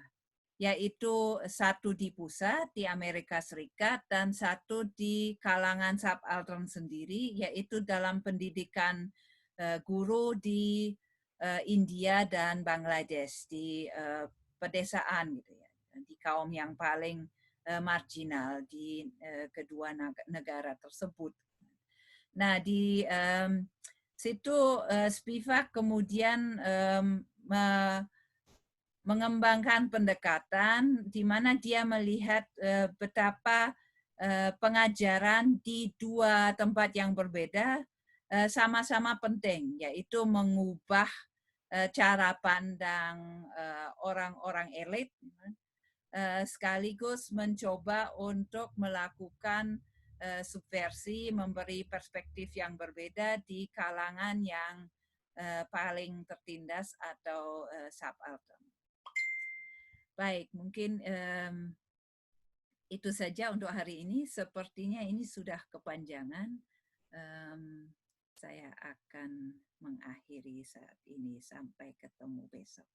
yaitu satu di pusat di Amerika Serikat dan satu di kalangan subaltern sendiri, yaitu dalam pendidikan guru di India dan Bangladesh, di pedesaan gitu ya, di kaum yang paling marginal di kedua negara tersebut. Nah, di situ Spivak kemudian mengembangkan pendekatan di mana dia melihat betapa pengajaran di dua tempat yang berbeda sama-sama penting, yaitu mengubah cara pandang orang-orang elit, sekaligus mencoba untuk melakukan subversi, memberi perspektif yang berbeda di kalangan yang paling tertindas atau subaltern. Baik, mungkin itu saja untuk hari ini. Sepertinya ini sudah kepanjangan. Saya akan mengakhiri saat ini. Sampai ketemu besok.